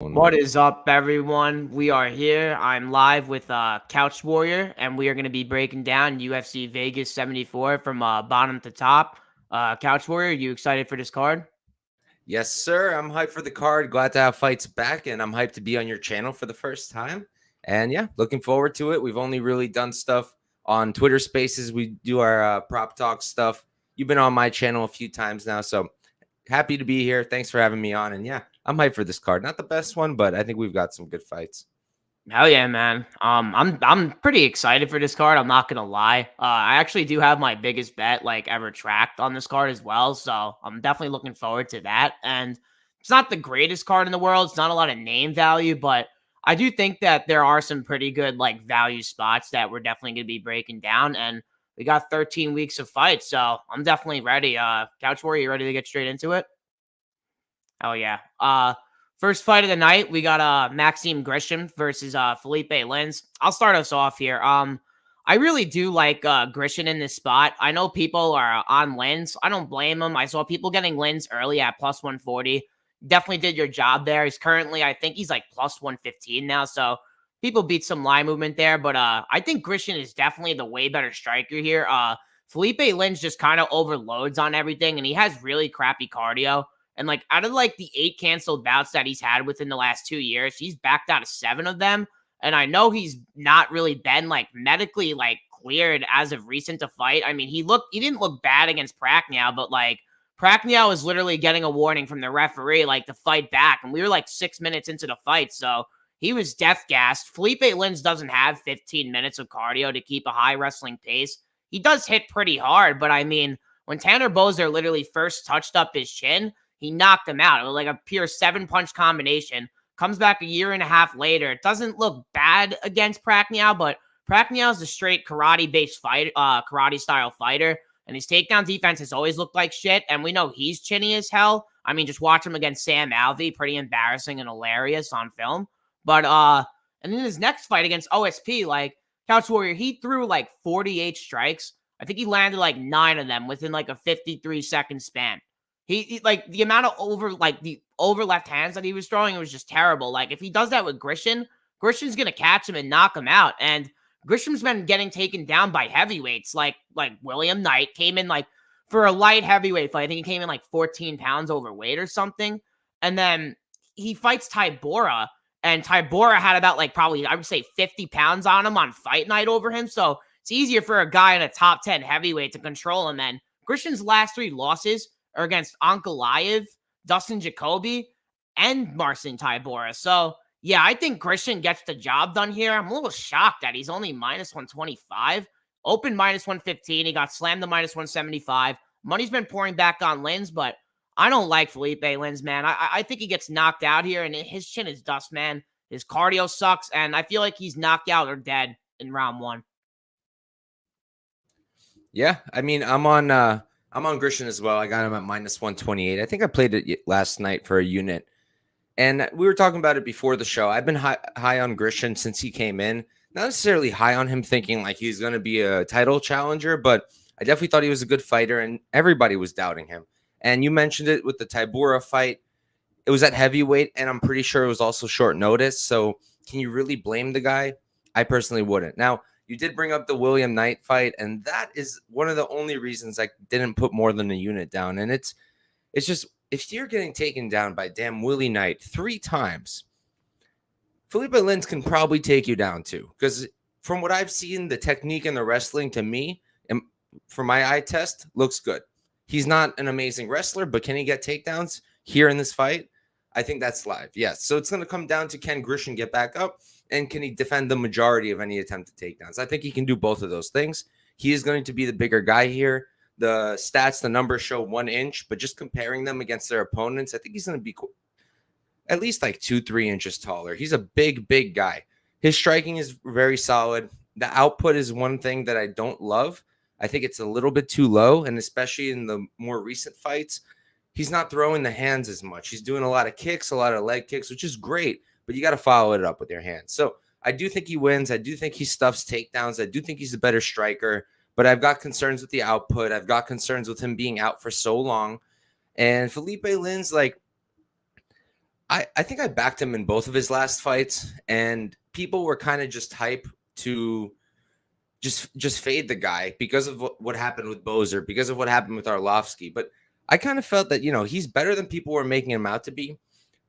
What is up, everyone? We are here. I'm live with Couch Warrior, and we are going to be breaking down UFC Vegas 74 from bottom to top. Couch Warrior, you excited for this card? Yes, sir. I'm hyped for the card. Glad to have fights back, and I'm hyped to be on your channel for the first time. And yeah, looking forward to it. We've only really done stuff on Twitter Spaces. We do our prop talk stuff. You've been on my channel a few times now, so happy to be here. Thanks for having me on. And yeah, I'm hyped for this card. Not the best one, but I think we've got some good fights. Hell yeah, man. I'm pretty excited for this card. I'm not gonna lie. I actually do have my biggest bet like ever tracked on this card as well, so I'm definitely looking forward to that. And it's not the greatest card in the world. It's not a lot of name value, but I do think that there are some pretty good like value spots that we're definitely gonna be breaking down. And we got 13 weeks of fights, so I'm definitely ready. Couch Warrior, you ready to get straight into it? Oh yeah. First fight of the night, we got Maxime Grisham versus Felipe Lins. I'll start us off here. I really do like Grisham in this spot. I know people are on Lins. I don't blame them. I saw people getting Lins early at plus 140. Definitely did your job there. He's currently, I think he's like plus 115 now. So people beat some line movement there. But I think Grisham is definitely the way better striker here. Felipe Lins just kind of overloads on everything, and he has really crappy cardio. And like out of like the 8 canceled bouts that he's had within the last 2 years, he's backed out of 7 of them. And I know he's not really been like medically like cleared as of recent to fight. I mean, he didn't look bad against Pragnell, but like Pragnell was literally getting a warning from the referee like to fight back. And we were like 6 minutes into the fight. So he was death gassed. Felipe Lins doesn't have 15 minutes of cardio to keep a high wrestling pace. He does hit pretty hard, but I mean, when Tanner Bozer literally first touched up his chin, he knocked him out. It was like a pure 7-punch combination. Comes back a year and a half later. It doesn't look bad against Pragnell, but Pragnell is a straight karate-based fight, karate-style fighter, and his takedown defense has always looked like shit. And we know he's chinny as hell. I mean, just watch him against Sam Alvey, pretty embarrassing and hilarious on film. But and then his next fight against OSP, like Couch Warrior, he threw like 48 strikes. I think he landed like 9 of them within like a 53-second span. He like the amount of over left hands that he was throwing, it was just terrible. Like if he does that with Grisham, Grisham's gonna catch him and knock him out. And Grisham's been getting taken down by heavyweights, like William Knight came in like for a light heavyweight fight. I think he came in like 14 pounds overweight or something. And then he fights Tybura, and Tybura had about like probably I would say 50 pounds on him on fight night over him. So it's easier for a guy in a top 10 heavyweight to control him. And Grisham's last 3 losses are against Ankalaev, Dustin Jacoby, and Marcin Tybura. So, yeah, I think Grisham gets the job done here. I'm a little shocked that he's only minus 125. Open minus 115. He got slammed to minus 175. Money's been pouring back on Lins, but I don't like Felipe Lins, man. I think he gets knocked out here, and his chin is dust, man. His cardio sucks, and I feel like he's knocked out or dead in round 1. Yeah, I mean, I'm on Grisham as well. I got him at minus 128. I think I played it last night for a unit. And we were talking about it before the show. I've been high on Grisham since he came in. Not necessarily high on him thinking like he's going to be a title challenger, but I definitely thought he was a good fighter, and everybody was doubting him. And you mentioned it with the Tybura fight. It was at heavyweight, and I'm pretty sure it was also short notice. So can you really blame the guy? I personally wouldn't. Now, you did bring up the William Knight fight, and that is one of the only reasons I didn't put more than a unit down. And it's just, if you're getting taken down by damn Willie Knight 3 times, Felipe Lins can probably take you down too. Because from what I've seen, the technique and the wrestling to me, and for my eye test, looks good. He's not an amazing wrestler, but can he get takedowns here in this fight? I think that's live. Yes. So it's going to come down to, can Grisham get back up, and can he defend the majority of any attempted takedowns? I think he can do both of those things. He is going to be the bigger guy here. The stats, the numbers show 1 inch, but just comparing them against their opponents, I think he's going to be at least like 2-3 inches taller. He's a big guy. His striking is very solid. The output is one thing that I don't love. I think it's a little bit too low, and especially in the more recent fights, he's not throwing the hands as much. He's doing a lot of kicks, a lot of leg kicks, which is great, but you got to follow it up with your hands. So I do think he wins. I do think he stuffs takedowns. I do think he's a better striker, but I've got concerns with the output. I've got concerns with him being out for so long. And Felipe Lins, like, I think I backed him in both of his last fights, and people were kind of just hype to just fade the guy because of what happened with Bozer, because of what happened with Arlovsky. But I kind of felt that, he's better than people were making him out to be.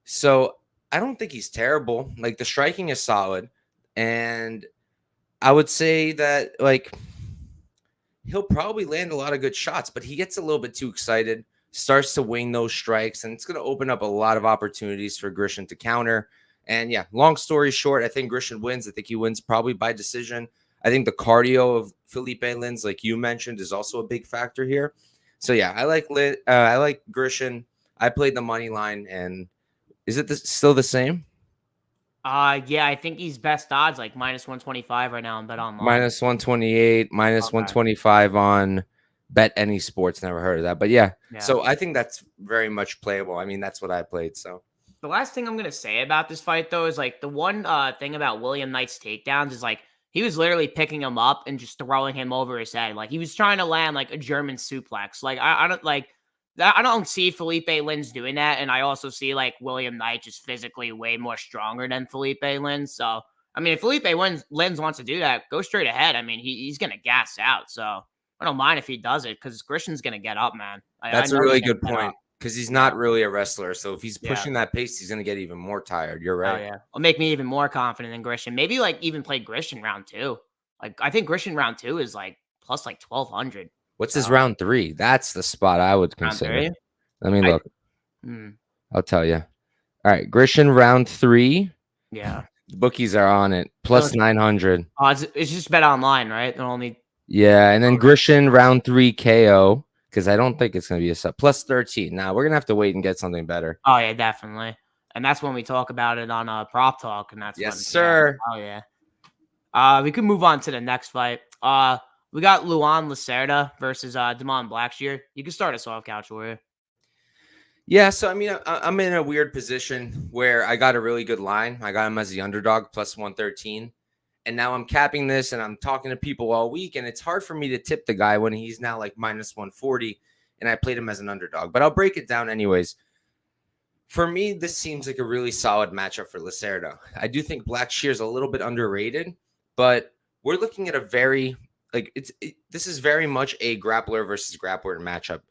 So I don't think he's terrible. Like, the striking is solid. And I would say that, like, he'll probably land a lot of good shots, but he gets a little bit too excited, starts to wing those strikes, and it's going to open up a lot of opportunities for Grisham to counter. And yeah, long story short, I think Grisham wins. I think he wins probably by decision. I think the cardio of Felipe Lins, like you mentioned, is also a big factor here. So yeah, I like Grisham. I played the money line, and is it still the same? Yeah, I think he's best odds, like -125 right now on Bet Online. Minus 128, minus Okay. 125 on Bet Any Sports. Never heard of that. But yeah, Yeah. so I think that's very much playable. I mean, that's what I played. So The last thing I'm gonna say about this fight, though, is like the one thing about William Knight's takedowns is like he was literally picking him up and just throwing him over his head. Like he was trying to land like a German suplex. Like I don't like that. I don't see Felipe Lins doing that, and I also see like William Knight just physically way more stronger than Felipe Lins. So I mean, if Lins wants to do that, go straight ahead. I mean, he's gonna gas out. So I don't mind if he does it because Christian's gonna get up, man. I that's a know he's really gonna good get up. point because he's Yeah, not really a wrestler. So if he's yeah. pushing that pace, he's going to get even more tired. You're Oh, right. yeah. It'll make me even more confident in Grisham. Maybe, like, even play Grisham round 2. Like, I think Grisham round 2 is, like, plus, like, 1,200. What's his So, round three? That's the spot I would round consider. 3? Let me I look. hmm, I'll tell you. All right. Grisham round 3. yeah. The bookies are on it. So Plus 900. it's just Bet Online, right? They'll only Yeah. And then okay. Grisham round 3 KO. Because I don't think it's going to be a sub. Plus 13. Now we're going to have to wait and get something better. Oh, yeah, definitely. And that's when we talk about it on, Prop Talk, and that's Yes, when yeah. sir. Oh, yeah. We can move on to the next fight. We got Luan Lacerda versus, Damon Blackshear. You can start us off, Couch Warrior. Yeah, so I mean, I'm in a weird position where I got a really good line. I got him as the underdog plus 113. And now I'm capping this and I'm talking to people all week. And it's hard for me to tip the guy when he's now like minus 140. And I played him as an underdog. But I'll break it down anyways. For me, this seems like a really solid matchup for Lacerda. I do think Blackshear's a little bit underrated, but we're looking at a very, like, this is very much a grappler versus grappler matchup.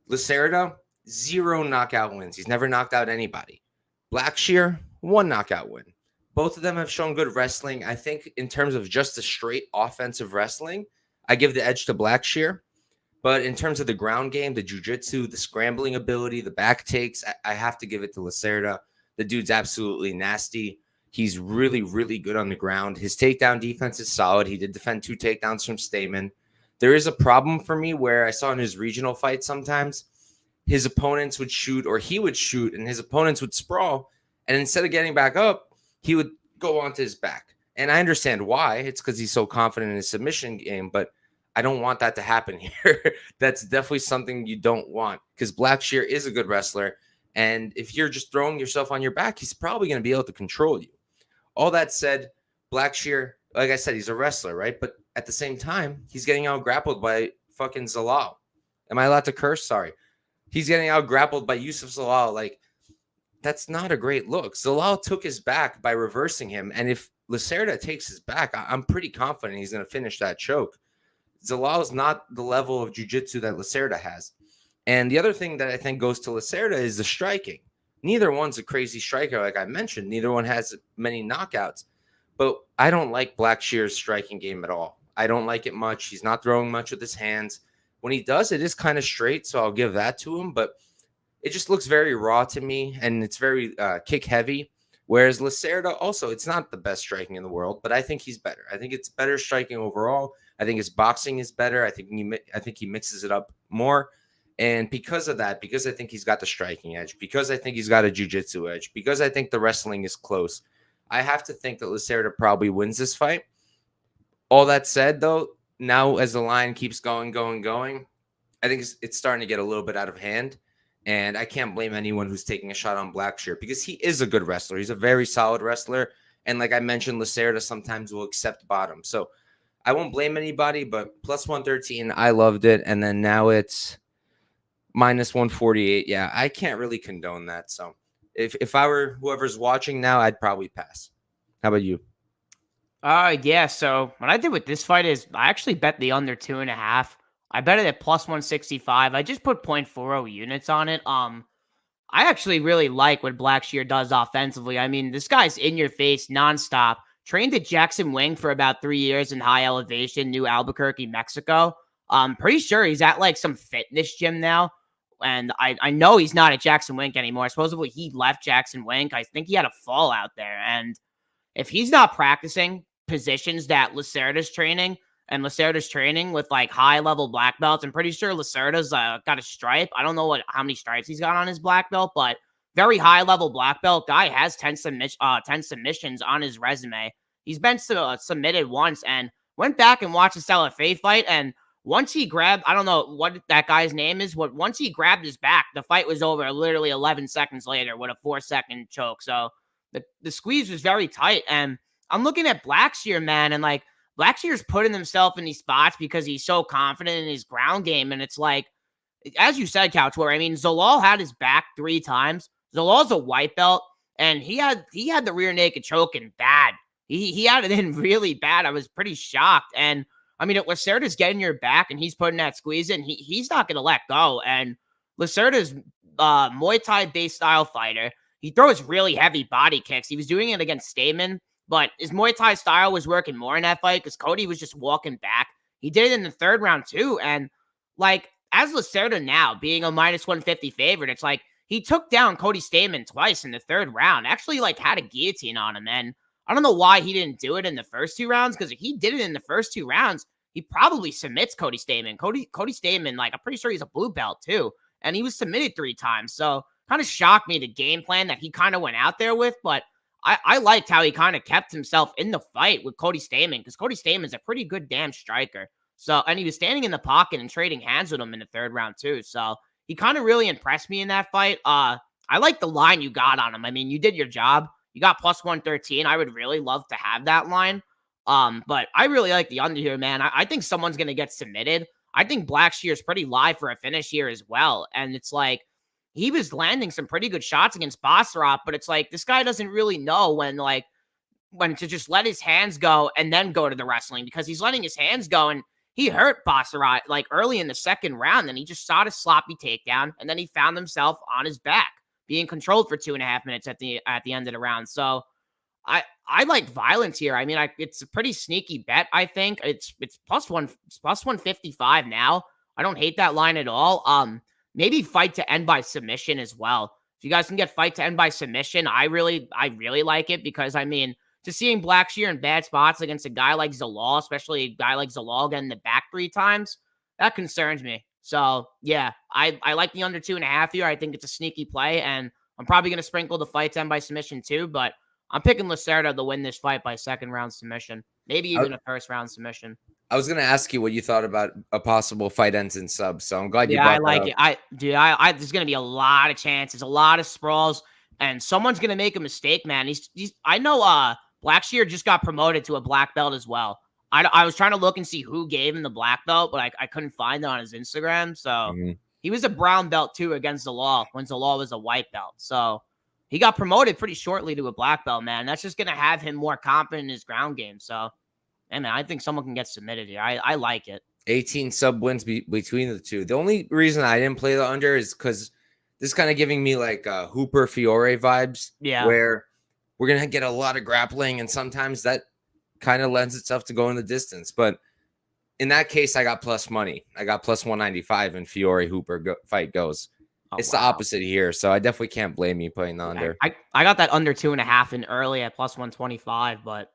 Lacerda, 0 knockout wins. He's never knocked out anybody. Blackshear, 1 knockout win. Both of them have shown good wrestling. I think in terms of just the straight offensive wrestling, I give the edge to Blackshear. But in terms of the ground game, the jiu-jitsu, the scrambling ability, the back takes, I have to give it to Lacerda. The dude's absolutely nasty. He's really, really good on the ground. His takedown defense is solid. He did defend 2 takedowns from Stamen. There is a problem for me where I saw in his regional fights sometimes his opponents would shoot or he would shoot and his opponents would sprawl. And instead of getting back up, he would go onto his back. And I understand why. It's because he's so confident in his submission game, but I don't want that to happen here. That's definitely something you don't want because Blackshear is a good wrestler. And if you're just throwing yourself on your back, he's probably going to be able to control you. All that said, Blackshear, like I said, he's a wrestler, right? But at the same time, he's getting out grappled by fucking Zalal. Am I allowed to curse? Sorry. He's getting out grappled by Yusuf Zalal. Like, that's not a great look. Zalal took his back by reversing him. And if Lacerda takes his back, I'm pretty confident he's going to finish that choke. Zalal is not the level of jiu-jitsu that Lacerda has. And the other thing that I think goes to Lacerda is the striking. Neither one's a crazy striker, like I mentioned. Neither one has many knockouts. But I don't like Blackshear's striking game at all. I don't like it much. He's not throwing much with his hands. When he does, it is kind of straight, so I'll give that to him. But it just looks very raw to me, and it's very kick heavy. Whereas Lacerda also, it's not the best striking in the world, but I think he's better. I think it's better striking overall. I think his boxing is better. I think he mixes it up more. And because of that, because I think he's got the striking edge, because I think he's got a jiu-jitsu edge, because I think the wrestling is close, I have to think that Lacerda probably wins this fight. All that said, though, now as the line keeps going, I think it's starting to get a little bit out of hand. And I can't blame anyone who's taking a shot on Blackshear because he is a good wrestler. He's a very solid wrestler. And like I mentioned, Lacerda sometimes will accept bottom. So I won't blame anybody, but plus 113, I loved it. And then now it's minus 148. Yeah, I can't really condone that. So If I were whoever's watching now, I'd probably pass. How about you? Yeah. So what I did with this fight is I actually bet the under 2.5. I bet it at plus 165. I just put 0.40 units on it. I actually really like what Blackshear does offensively. I mean, this guy's in your face nonstop. Trained at Jackson Wing for about 3 years in high elevation, New Albuquerque, Mexico. I'm pretty sure he's at like some fitness gym now. And I know he's not at Jackson Wink anymore. Supposedly he left Jackson Wink. I think he had a fall out there. And if he's not practicing positions that Lacerda's training and Lacerda's training with like high level black belts, I'm pretty sure Lacerda's got a stripe. I don't know how many stripes he's got on his black belt, but very high level black belt guy has 10 submissions on his resume. He's been submitted once and went back and watched the Stella Faye fight. And once he grabbed, I don't know what that guy's name is, but once he grabbed his back, the fight was over literally 11 seconds later with a 4-second choke. So the squeeze was very tight. And I'm looking at Blackshear, man, and like Blackshear's putting himself in these spots because he's so confident in his ground game. And it's like, as you said, Couchwar, I mean, Zalal had his back 3 times. Zalal's a white belt, and he had the rear naked choke in bad. He had it in really bad. I was pretty shocked. And I mean, if Lacerda's getting your back and he's putting that squeeze in, he's not going to let go. And Lacerda's Muay Thai based style fighter. He throws really heavy body kicks. He was doing it against Stamen, but his Muay Thai style was working more in that fight because Cody was just walking back. He did it in the third round too. And like, as Lacerda now being a minus 150 favorite, it's like he took down Cody Stamen twice in the third round, actually like had a guillotine on him. And I don't know why he didn't do it in the first 2 rounds, because if he did it in the first 2 rounds, he probably submits Cody Stamen. Cody Stamen, like, I'm pretty sure he's a blue belt too. And he was submitted 3 times. So kind of shocked me the game plan that he kind of went out there with. But I liked how he kind of kept himself in the fight with Cody Stamen, because Cody Stamen's a pretty good damn striker. So, and he was standing in the pocket and trading hands with him in the third round too. So he kind of really impressed me in that fight. I like the line you got on him. I mean, you did your job. You got plus 113. I would really love to have that line. But I really like the under here, man. I think someone's going to get submitted. I think Blackshear is pretty live for a finish here as well. And it's like, he was landing some pretty good shots against Basarab, but it's like, this guy doesn't really know when to just let his hands go and then go to the wrestling, because he's letting his hands go, and he hurt Basarab like early in the second round. And he just saw a sloppy takedown, and then he found himself on his back being controlled for 2.5 minutes at the end of the round. So I like violence here. I mean, it's a pretty sneaky bet. I think it's plus 155 now. I don't hate that line at all. Maybe fight to end by submission as well. If you guys can get fight to end by submission, I really like it, because I mean, just seeing Blackshear in bad spots against a guy like Zalal, especially a guy like Zalal getting the back 3 times, that concerns me. So yeah, I like the under 2.5 here. I think it's a sneaky play, and I'm probably going to sprinkle the fight to end by submission too, but I'm picking Lacerda to win this fight by second round submission, maybe even a first round submission. I was going to ask you what you thought about a possible fight ends in subs, so I'm glad you Yeah, brought I like that up. it. There's going to be a lot of chances, a lot of sprawls, and someone's going to make a mistake, man. I know Blackshear just got promoted to a black belt as well. I was trying to look and see who gave him the black belt, but I couldn't find it on his Instagram. So he was a brown belt too against Zalal when Zalal was a white belt. So he got promoted pretty shortly to a black belt, man. That's just going to have him more confident in his ground game. So, hey, man, I think someone can get submitted here. I like it. 18 sub wins between the two. The only reason I didn't play the under is because this is kind of giving me like Hooper Fiore vibes. Yeah. Where we're going to get a lot of grappling, and sometimes that kind of lends itself to going the distance. But in that case, I got plus money. I got plus 195 and Fiore Hooper fight goes. Oh, it's the opposite here, so I definitely can't blame you playing the under. I got that under 2.5 in early at plus 125, but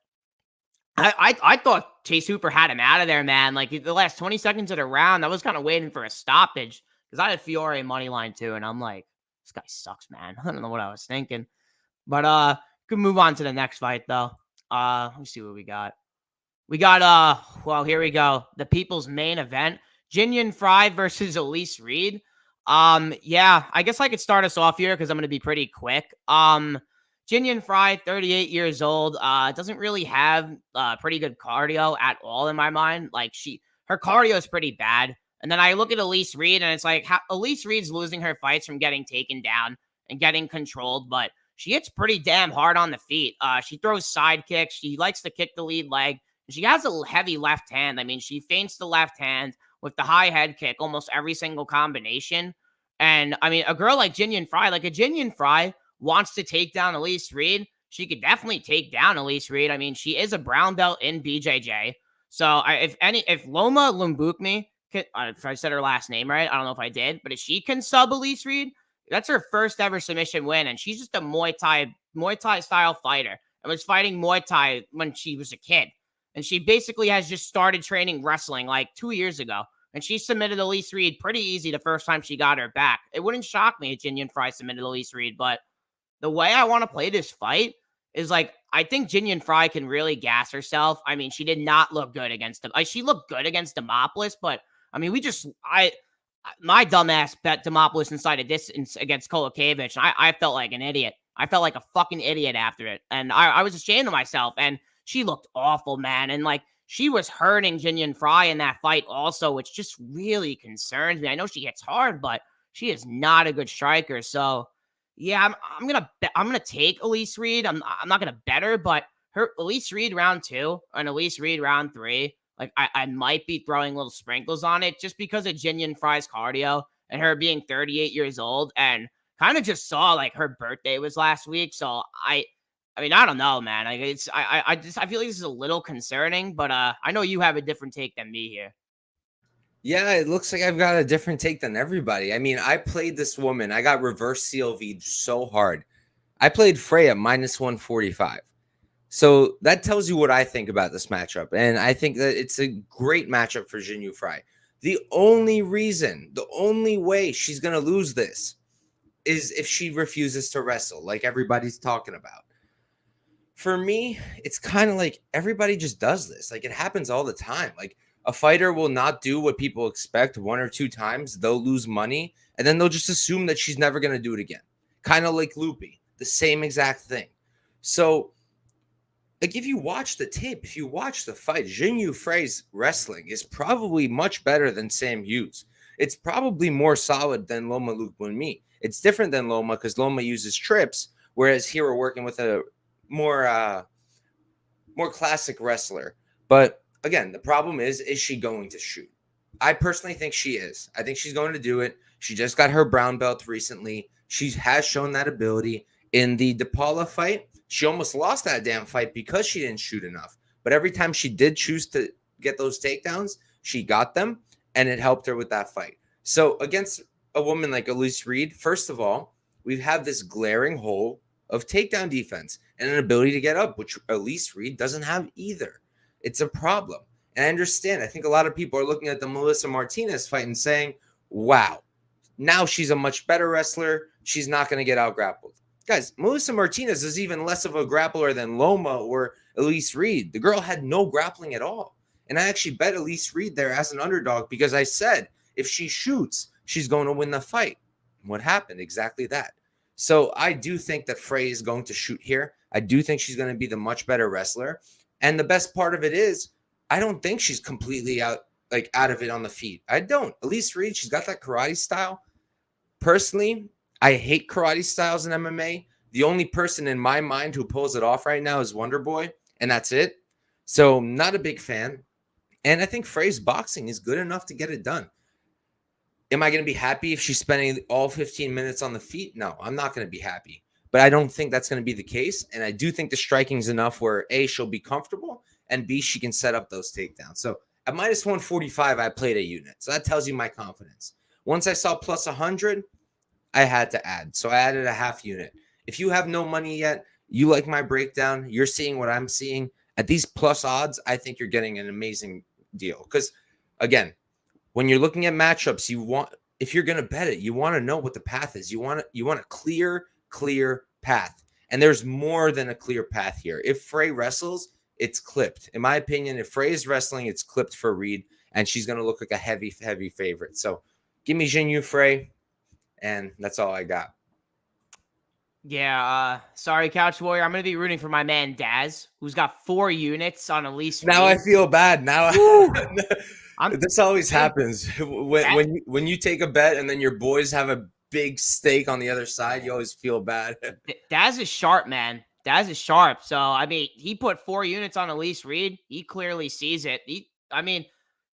I thought Chase Hooper had him out of there, man. Like the last 20 seconds of the round, I was kind of waiting for a stoppage, because I had Fiore money line too, and I'm like, this guy sucks, man. I don't know what I was thinking, but could move on to the next fight though. Let me see what we got. We got well, here we go. The people's main event: Jinyan Fry versus Elise Reed. Yeah, I guess I could start us off here because I'm gonna be pretty quick. Jinyan Fry, 38 years old, doesn't really have pretty good cardio at all in my mind. Like her cardio is pretty bad. And then I look at Elise Reed, and it's like Elise Reed's losing her fights from getting taken down. and getting controlled, but she hits pretty damn hard on the feet. She throws side kicks. She likes to kick the lead leg. She has a heavy left hand. I mean, she feints the left hand with the high head kick almost every single combination. And I mean, a girl like Jinyan Fry, like a Jinyan Fry wants to take down Elise Reed, she could definitely take down Elise Reed. I mean, she is a brown belt in BJJ. So if Loma Lumbukmi, if I said her last name right, I don't know if I did, but if she can sub Elise Reed, that's her first ever submission win, and she's just a Muay Thai style fighter. And was fighting Muay Thai when she was a kid, and she basically has just started training wrestling like 2 years ago. And she submitted Elise Reed pretty easy the first time she got her back. It wouldn't shock me if Jinyan Fry submitted Elise Reed, but the way I want to play this fight is like I think Jinyan Fry can really gas herself. I mean, she did not look good against them. She looked good against Demopoulos, but I mean, my dumbass bet Demopoulos inside a distance against Kolakevich, and I felt like an idiot. I felt like a fucking idiot after it, and I was ashamed of myself. And she looked awful, man, and like she was hurting Jinyan Fry in that fight also, which just really concerns me. I know she hits hard, but she is not a good striker. So yeah, I'm gonna take Elise Reed. I'm not gonna bet her, but her Elise Reed round 2 and Elise Reed round 3. Like I might be throwing little sprinkles on it just because of Jinyan Fry's cardio and her being 38 years old, and kind of just saw like her birthday was last week. So I mean, I don't know, man. Like I feel like this is a little concerning, but I know you have a different take than me here. Yeah, it looks like I've got a different take than everybody. I mean, I played this woman. I got reverse CLV'd so hard. I played Freya minus 145. So that tells you what I think about this matchup. And I think that it's a great matchup for Jinyu Fry. The only reason, the only way she's going to lose this is if she refuses to wrestle, like everybody's talking about. For me, it's kind of like everybody just does this. Like it happens all the time. Like a fighter will not do what people expect 1 or 2 times. They'll lose money and then they'll just assume that she's never going to do it again. Kind of like Loopy, the same exact thing. So, like if you watch the tape, if you watch the fight, Jinyu Frey's wrestling is probably much better than Sam Hughes. It's probably more solid than Loma Lookboonmee. It's different than Loma because Loma uses trips, whereas here we're working with a more classic wrestler. But again, the problem is she going to shoot? I personally think she is. I think she's going to do it. She just got her brown belt recently. She has shown that ability. In the DePaula fight, she almost lost that damn fight because she didn't shoot enough. But every time she did choose to get those takedowns, she got them, and it helped her with that fight. So against a woman like Elise Reed, first of all, we have this glaring hole of takedown defense and an ability to get up, which Elise Reed doesn't have either. It's a problem. And I understand. I think a lot of people are looking at the Melissa Martinez fight and saying, wow, now she's a much better wrestler. She's not going to get out grappled. Guys, Melissa Martinez is even less of a grappler than Loma or Elise Reed. The girl had no grappling at all. And I actually bet Elise Reed there as an underdog because I said if she shoots, she's going to win the fight. What happened? Exactly that. So I do think that Frey is going to shoot here. I do think she's going to be the much better wrestler. And the best part of it is I don't think she's completely out of it on the feet. I don't. Elise Reed, she's got that karate style. Personally, I hate karate styles in MMA. The only person in my mind who pulls it off right now is Wonder Boy, and that's it. So not a big fan. And I think Frey's boxing is good enough to get it done. Am I going to be happy if she's spending all 15 minutes on the feet? No, I'm not going to be happy. But I don't think that's going to be the case. And I do think the striking is enough where A, she'll be comfortable, and B, she can set up those takedowns. So at minus 145, I played a unit. So that tells you my confidence. Once I saw plus 100, I had to add. So I added a half unit. If you have no money yet, you like my breakdown, you're seeing what I'm seeing. At these plus odds, I think you're getting an amazing deal. Because, again, when you're looking at matchups, if you're going to bet it, you want to know what the path is. You want a clear path. And there's more than a clear path here. If Frey wrestles, it's clipped. In my opinion, if Frey is wrestling, it's clipped for Reed, and she's going to look like a heavy favorite. So give me Jinyu Frey, and that's all I got. Yeah, sorry, Couch Warrior. I'm going to be rooting for my man Daz, who's got 4 units on Elise Reed. Now I feel bad. This always happens when you take a bet and then your boys have a big steak on the other side, you always feel bad. Daz is sharp, man. Daz is sharp. So I mean, he put 4 units on Elise Reed. He clearly sees it. I mean,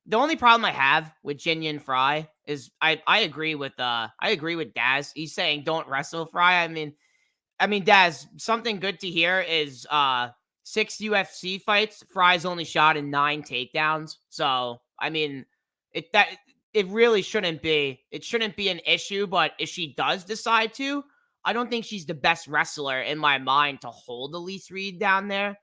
the only problem I have with Jinyan Fry is I agree with Daz. He's saying don't wrestle Fry. I mean, Daz, something good to hear is 6 UFC fights. Fry's only shot in 9 takedowns. So I mean, it really shouldn't be. It shouldn't be an issue. But if she does decide to, I don't think she's the best wrestler in my mind to hold Elise Reed down there.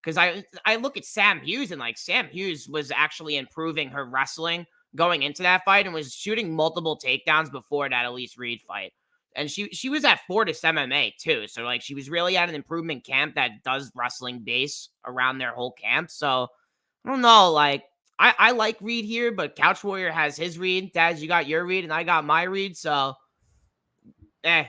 Because I look at Sam Hughes and like Sam Hughes was actually improving her wrestling going into that fight and was shooting multiple takedowns before that Elise Reed fight. And she was at Fortis MMA too. So like she was really at an improvement camp that does wrestling base around their whole camp. So I don't know. Like I like Reed here, but Couch Warrior has his Reed. Daz, you got your Reed and I got my Reed. So eh,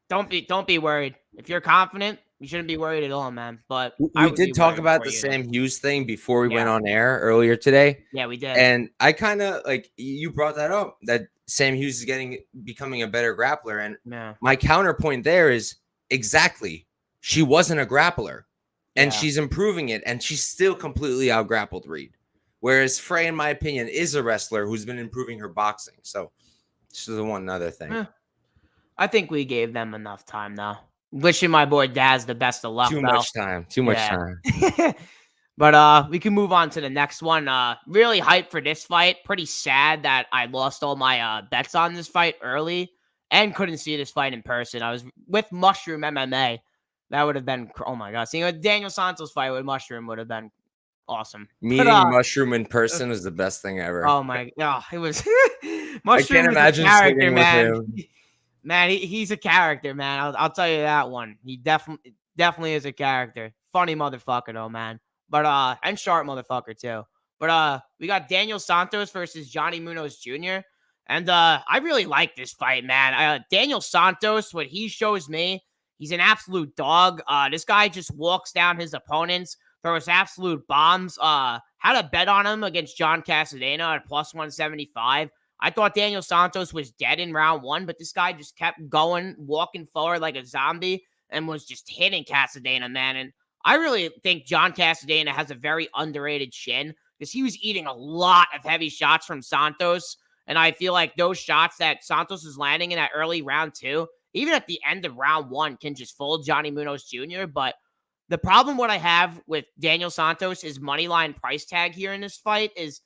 don't be worried. If you're confident, you shouldn't be worried at all, man. But I We would be did talk worried about for the you. Sam Hughes thing before we went Yeah. on air earlier today. Yeah, we did. And I kind of like you brought that up that Sam Hughes is becoming a better grappler. And Yeah. my counterpoint there is exactly she wasn't a grappler and Yeah. she's improving it and she's still completely out grappled Reed. Whereas Frey, in my opinion, is a wrestler who's been improving her boxing. So this is the one other thing. I think we gave them enough time now. Wishing my boy Daz the best of luck. Too much time. Too much time. But we can move on to the next one. Really hyped for this fight. Pretty sad that I lost all my bets on this fight early and couldn't see this fight in person. I was with Mushroom MMA. That would have been oh my god. Seeing a Daniel Santos fight with Mushroom would have been awesome. Meeting Mushroom in person is the best thing ever. Oh my god, it was I Mushroom can't is imagine a character, sitting man. with him. Man, he's a character, man. I'll tell you that one. He definitely is a character. Funny motherfucker though, man. But and sharp motherfucker too. But we got Daniel Santos versus Johnny Munoz Jr. And I really like this fight, man. Daniel Santos, what he shows me, he's an absolute dog. This guy just walks down his opponents, throws absolute bombs. Had a bet on him against John Casadena at plus 175. I thought Daniel Santos was dead in round 1, but this guy just kept going, walking forward like a zombie, and was just hitting Casadena, man. And I really think John Casadena has a very underrated chin because he was eating a lot of heavy shots from Santos. And I feel like those shots that Santos is landing in that early round 2, even at the end of round 1, can just fold Johnny Munoz Jr. But the problem what I have with Daniel Santos is moneyline price tag here in this fight is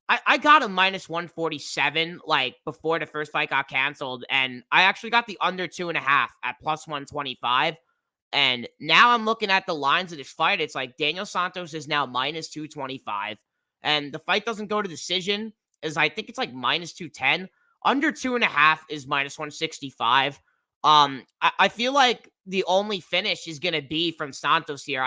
I got a minus 147 like before the first fight got canceled, and I actually got the under 2.5 at plus 125. And now I'm looking at the lines of this fight. It's like Daniel Santos is now minus 225, and the fight doesn't go to decision. Is I think it's like minus 210. Under 2.5 is minus 165. I feel like the only finish is gonna be from Santos here.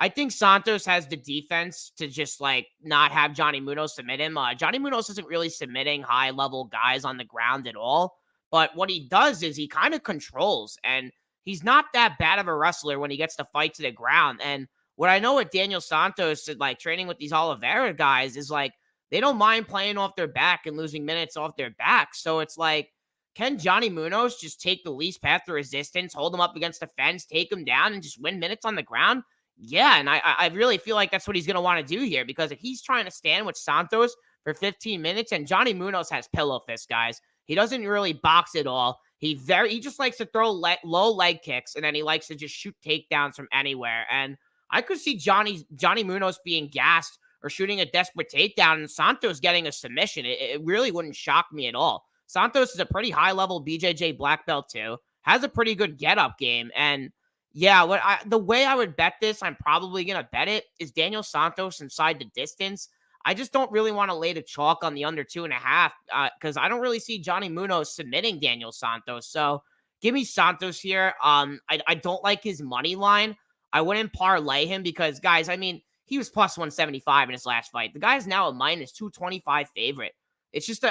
I think Santos has the defense to just like not have Johnny Munoz submit him. Johnny Munoz isn't really submitting high level guys on the ground at all. But what he does is he kind of controls, and he's not that bad of a wrestler when he gets to fight to the ground. And what I know with Daniel Santos, like training with these Oliveira guys, is like they don't mind playing off their back and losing minutes off their back. So it's like, can Johnny Munoz just take the least path to resistance, hold him up against the fence, take him down, and just win minutes on the ground? Yeah, and I really feel like that's what he's going to want to do here, because if he's trying to stand with Santos for 15 minutes, and Johnny Munoz has pillow fists, guys. He doesn't really box at all. He just likes to throw low leg kicks, and then he likes to just shoot takedowns from anywhere. And I could see Johnny Munoz being gassed or shooting a desperate takedown and Santos getting a submission. It really wouldn't shock me at all. Santos is a pretty high-level BJJ black belt too, has a pretty good get-up game, and yeah, the way I would bet this, I'm probably going to bet it, is Daniel Santos inside the distance. I just don't really want to lay the chalk on the under 2.5 because I don't really see Johnny Munoz submitting Daniel Santos. So give me Santos here. I don't like his money line. I wouldn't parlay him because, guys, I mean, he was plus 175 in his last fight. The guy's now a minus 225 favorite. It's just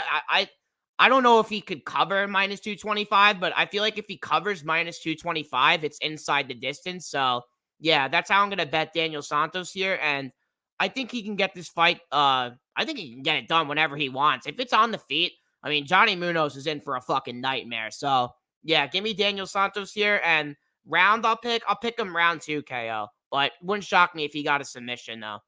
I don't know if he could cover minus 225, but I feel like if he covers minus 225, it's inside the distance. So, yeah, that's how I'm going to bet Daniel Santos here. And I think he can get this fight. I think he can get it done whenever he wants. If it's on the feet, I mean, Johnny Munoz is in for a fucking nightmare. So yeah, give me Daniel Santos here, and round I'll pick him round 2 KO. But wouldn't shock me if he got a submission though.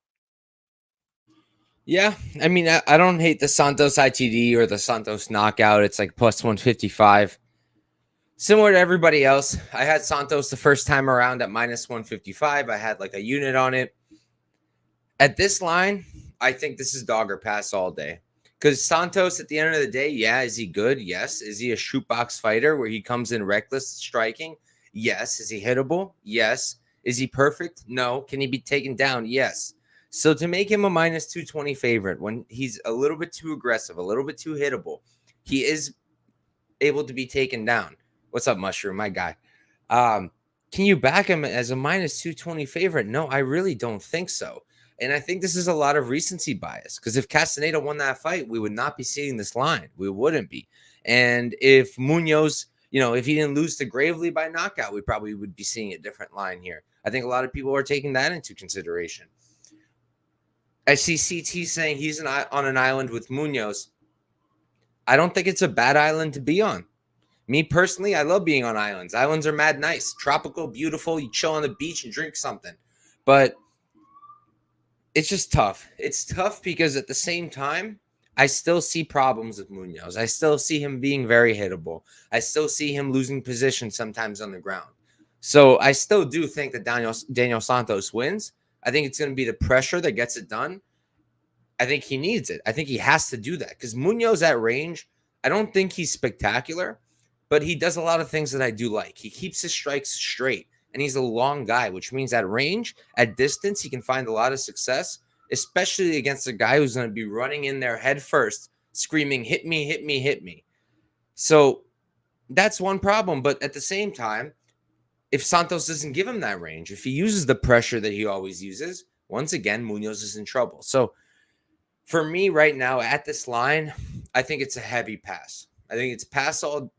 Yeah, I mean, I don't hate the Santos ITD or the Santos knockout. It's like plus 155. Similar to everybody else, I had Santos the first time around at minus 155. I had like a unit on it. At this line, I think this is dog or pass all day. Because Santos, at the end of the day, yeah, is he good? Yes. Is he a shootbox fighter where he comes in reckless striking? Yes. Is he hittable? Yes. Is he perfect? No. Can he be taken down? Yes. So to make him a minus 220 favorite when he's a little bit too aggressive, a little bit too hittable, he is able to be taken down. What's up, Mushroom? My guy. Can you back him as a minus 220 favorite? No, I really don't think so. And I think this is a lot of recency bias because if Castaneda won that fight, we would not be seeing this line. We wouldn't be. And if Munoz, if he didn't lose to Gravely by knockout, we probably would be seeing a different line here. I think a lot of people are taking that into consideration. I see CT saying he's on an island with Munoz. I don't think it's a bad island to be on. Me personally, I love being on islands. Islands are mad nice, tropical, beautiful. You chill on the beach and drink something. But it's just tough. It's tough because at the same time, I still see problems with Munoz. I still see him being very hittable. I still see him losing position sometimes on the ground. So I still do think that Daniel Santos wins. I think it's going to be the pressure that gets it done. I think he needs it. I think he has to do that because Munoz at range, I don't think he's spectacular, but he does a lot of things that I do like. He keeps his strikes straight, and he's a long guy, which means at range, at distance, he can find a lot of success, especially against a guy who's going to be running in there head first, screaming, hit me, hit me, hit me. So that's one problem. But at the same time, if Santos doesn't give him that range, if he uses the pressure that he always uses, once again, Munoz is in trouble. So for me right now at this line, I think it's a heavy pass. I think it's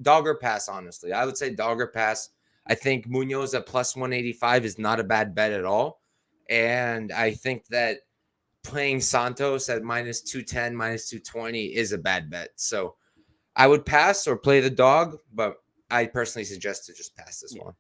dog or pass, honestly. I would say dog or pass. I think Munoz at plus 185 is not a bad bet at all. And I think that playing Santos at minus 210, minus 220 is a bad bet. So I would pass or play the dog, but I personally suggest to just pass this one.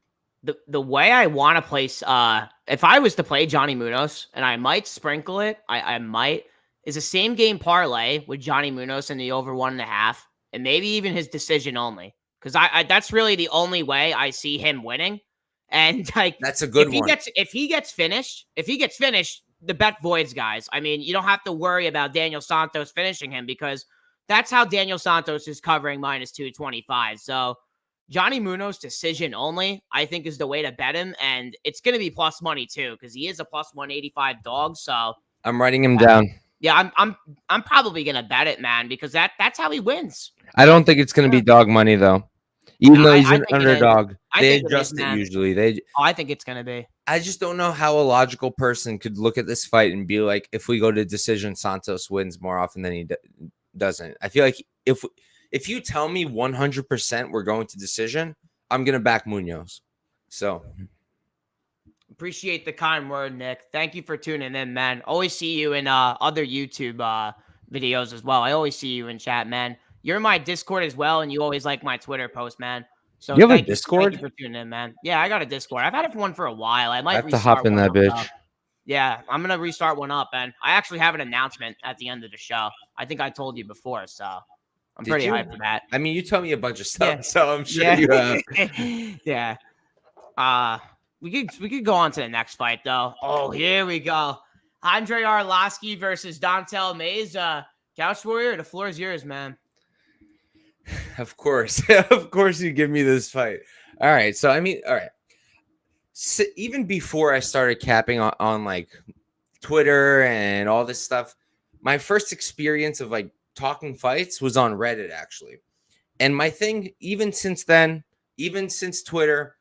The way I want to place, if I was to play Johnny Munoz, and I might sprinkle it, I might, is a same game parlay with Johnny Munoz in the over 1.5, and maybe even his decision only. Because I that's really the only way I see him winning. And like that's a good one. If he gets finished, the bet voids, guys. I mean, you don't have to worry about Daniel Santos finishing him because that's how Daniel Santos is covering minus 225. So Johnny Munoz decision only, I think, is the way to bet him, and it's going to be plus money too because he is a plus 185 dog. So I'm writing him down. Yeah, I'm probably going to bet it, man, because that's how he wins. I don't think it's going to be dog money though. Even though he's an underdog, they adjust it usually. I think it's going to be. I just don't know how a logical person could look at this fight and be like, if we go to decision, Santos wins more often than he doesn't. I feel like if you tell me 100% we're going to decision, I'm going to back Munoz. So appreciate the kind word, Nick. Thank you for tuning in, man. Always see you in other YouTube videos as well. I always see you in chat, man. You're in my Discord as well, and you always like my Twitter post, man. So you have a Discord? Thank you for tuning in, man. Yeah, I got a Discord. I've had one for a while. I might have to hop in that bitch. Yeah, I'm gonna restart one up, and I actually have an announcement at the end of the show. I think I told you before, so I'm pretty hyped for that. I mean, you told me a bunch of stuff, so I'm sure you have. Yeah. We could go on to the next fight though. Oh, here we go. Andre Arlovsky versus Dontel Mays. Couch Warrior, the floor is yours, man. Of course. Of course you give me this fight. All right. So, I mean, all right. So even before I started capping on like Twitter and all this stuff, my first experience of like talking fights was on Reddit, actually. And my thing, even since then, even since Twitter,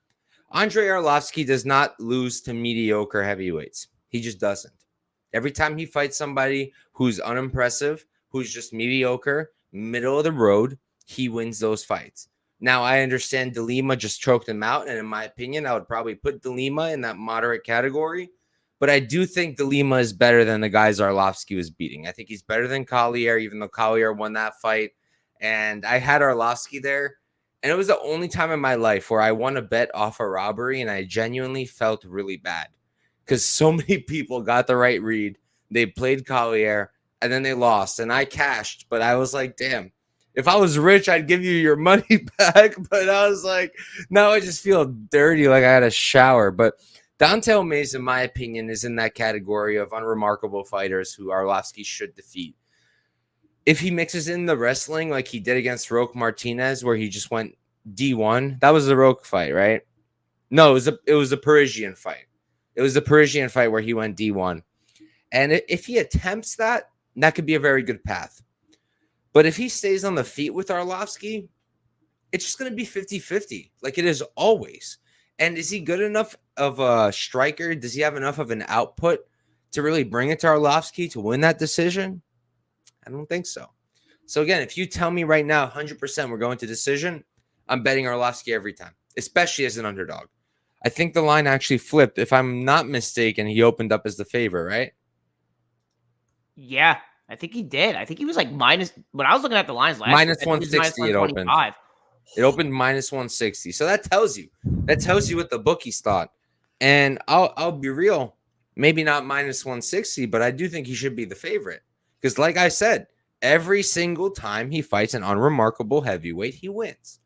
Andre Arlovsky does not lose to mediocre heavyweights. He just doesn't. Every time he fights somebody who's unimpressive, who's just mediocre, middle of the road, he wins those fights. Now, I understand De Lima just choked him out, and in my opinion, I would probably put De Lima in that moderate category. But I do think De Lima is better than the guys Arlovsky was beating. I think he's better than Collier, even though Collier won that fight. and I had Arlovsky there. And it was the only time in my life where I won a bet off a robbery, and I genuinely felt really bad because so many people got the right read. They played Collier, and then they lost, and I cashed. But I was like, damn, if I was rich, I'd give you your money back. But I was like, now I just feel dirty, like I had a shower. But Dontel Mays, in my opinion, is in that category of unremarkable fighters who Arlovsky should defeat. If he mixes in the wrestling like he did against Roque Martinez, where he just went D1, that was the Roque fight, right? No, it was a Parisian fight. It was the Parisian fight where he went D1. And if he attempts that, that could be a very good path. But if he stays on the feet with Arlovsky, it's just going to be 50-50, like it is always. And is he good enough of a striker? Does he have enough of an output to really bring it to Arlovsky to win that decision? I don't think so. So again, if you tell me right now 100% we're going to decision, I'm betting Arlovsky every time, especially as an underdog. I think the line actually flipped. If I'm not mistaken, he opened up as the favorite, right? Yeah, I think he did. I think he was like minus. When I was looking at the lines last year, Minus I think he was minus 160 it opened. 125. It opened minus 160. So that tells you what the bookies thought. And I'll be real, maybe not minus 160, but I do think he should be the favorite. Because like I said, every single time he fights an unremarkable heavyweight, he wins.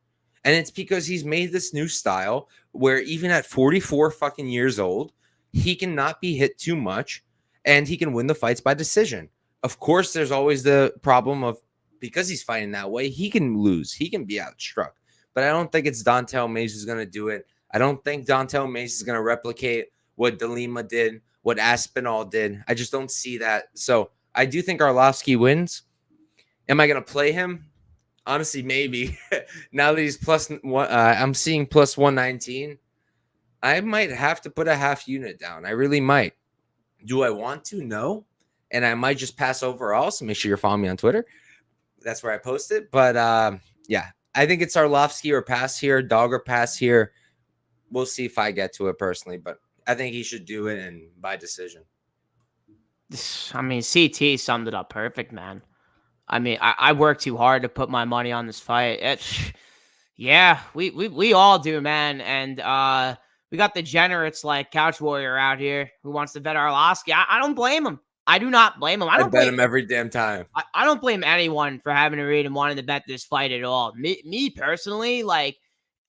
And it's because he's made this new style where even at 44 fucking years old, he cannot be hit too much and he can win the fights by decision. Of course, there's always the problem of because he's fighting that way, he can lose. He can be outstruck. But I don't think it's Dontel Mays who's going to do it. I don't think Dontel Mays is going to replicate what DeLima did, what Aspinall did. I just don't see that. So I do think Arlovsky wins. Am I going to play him? Honestly, maybe. Now that he's plus one, I'm seeing plus 119. I might have to put a half unit down. I really might. Do I want to? No. And I might just pass overall. So make sure you're following me on Twitter. That's where I post it. But yeah, I think it's Arlovsky or pass here, dog or pass here. We'll see if I get to it personally, but I think he should do it and by decision. I mean, CT summed it up perfect, man. I mean, I worked too hard to put my money on this fight. Yeah, we all do, man. And we got the degenerates like Couch Warrior out here who wants to bet Arlovsky. I don't blame him. I do not blame him. I don't bet him every damn time. I don't blame anyone for having to read and wanting to bet this fight at all. Me personally, like,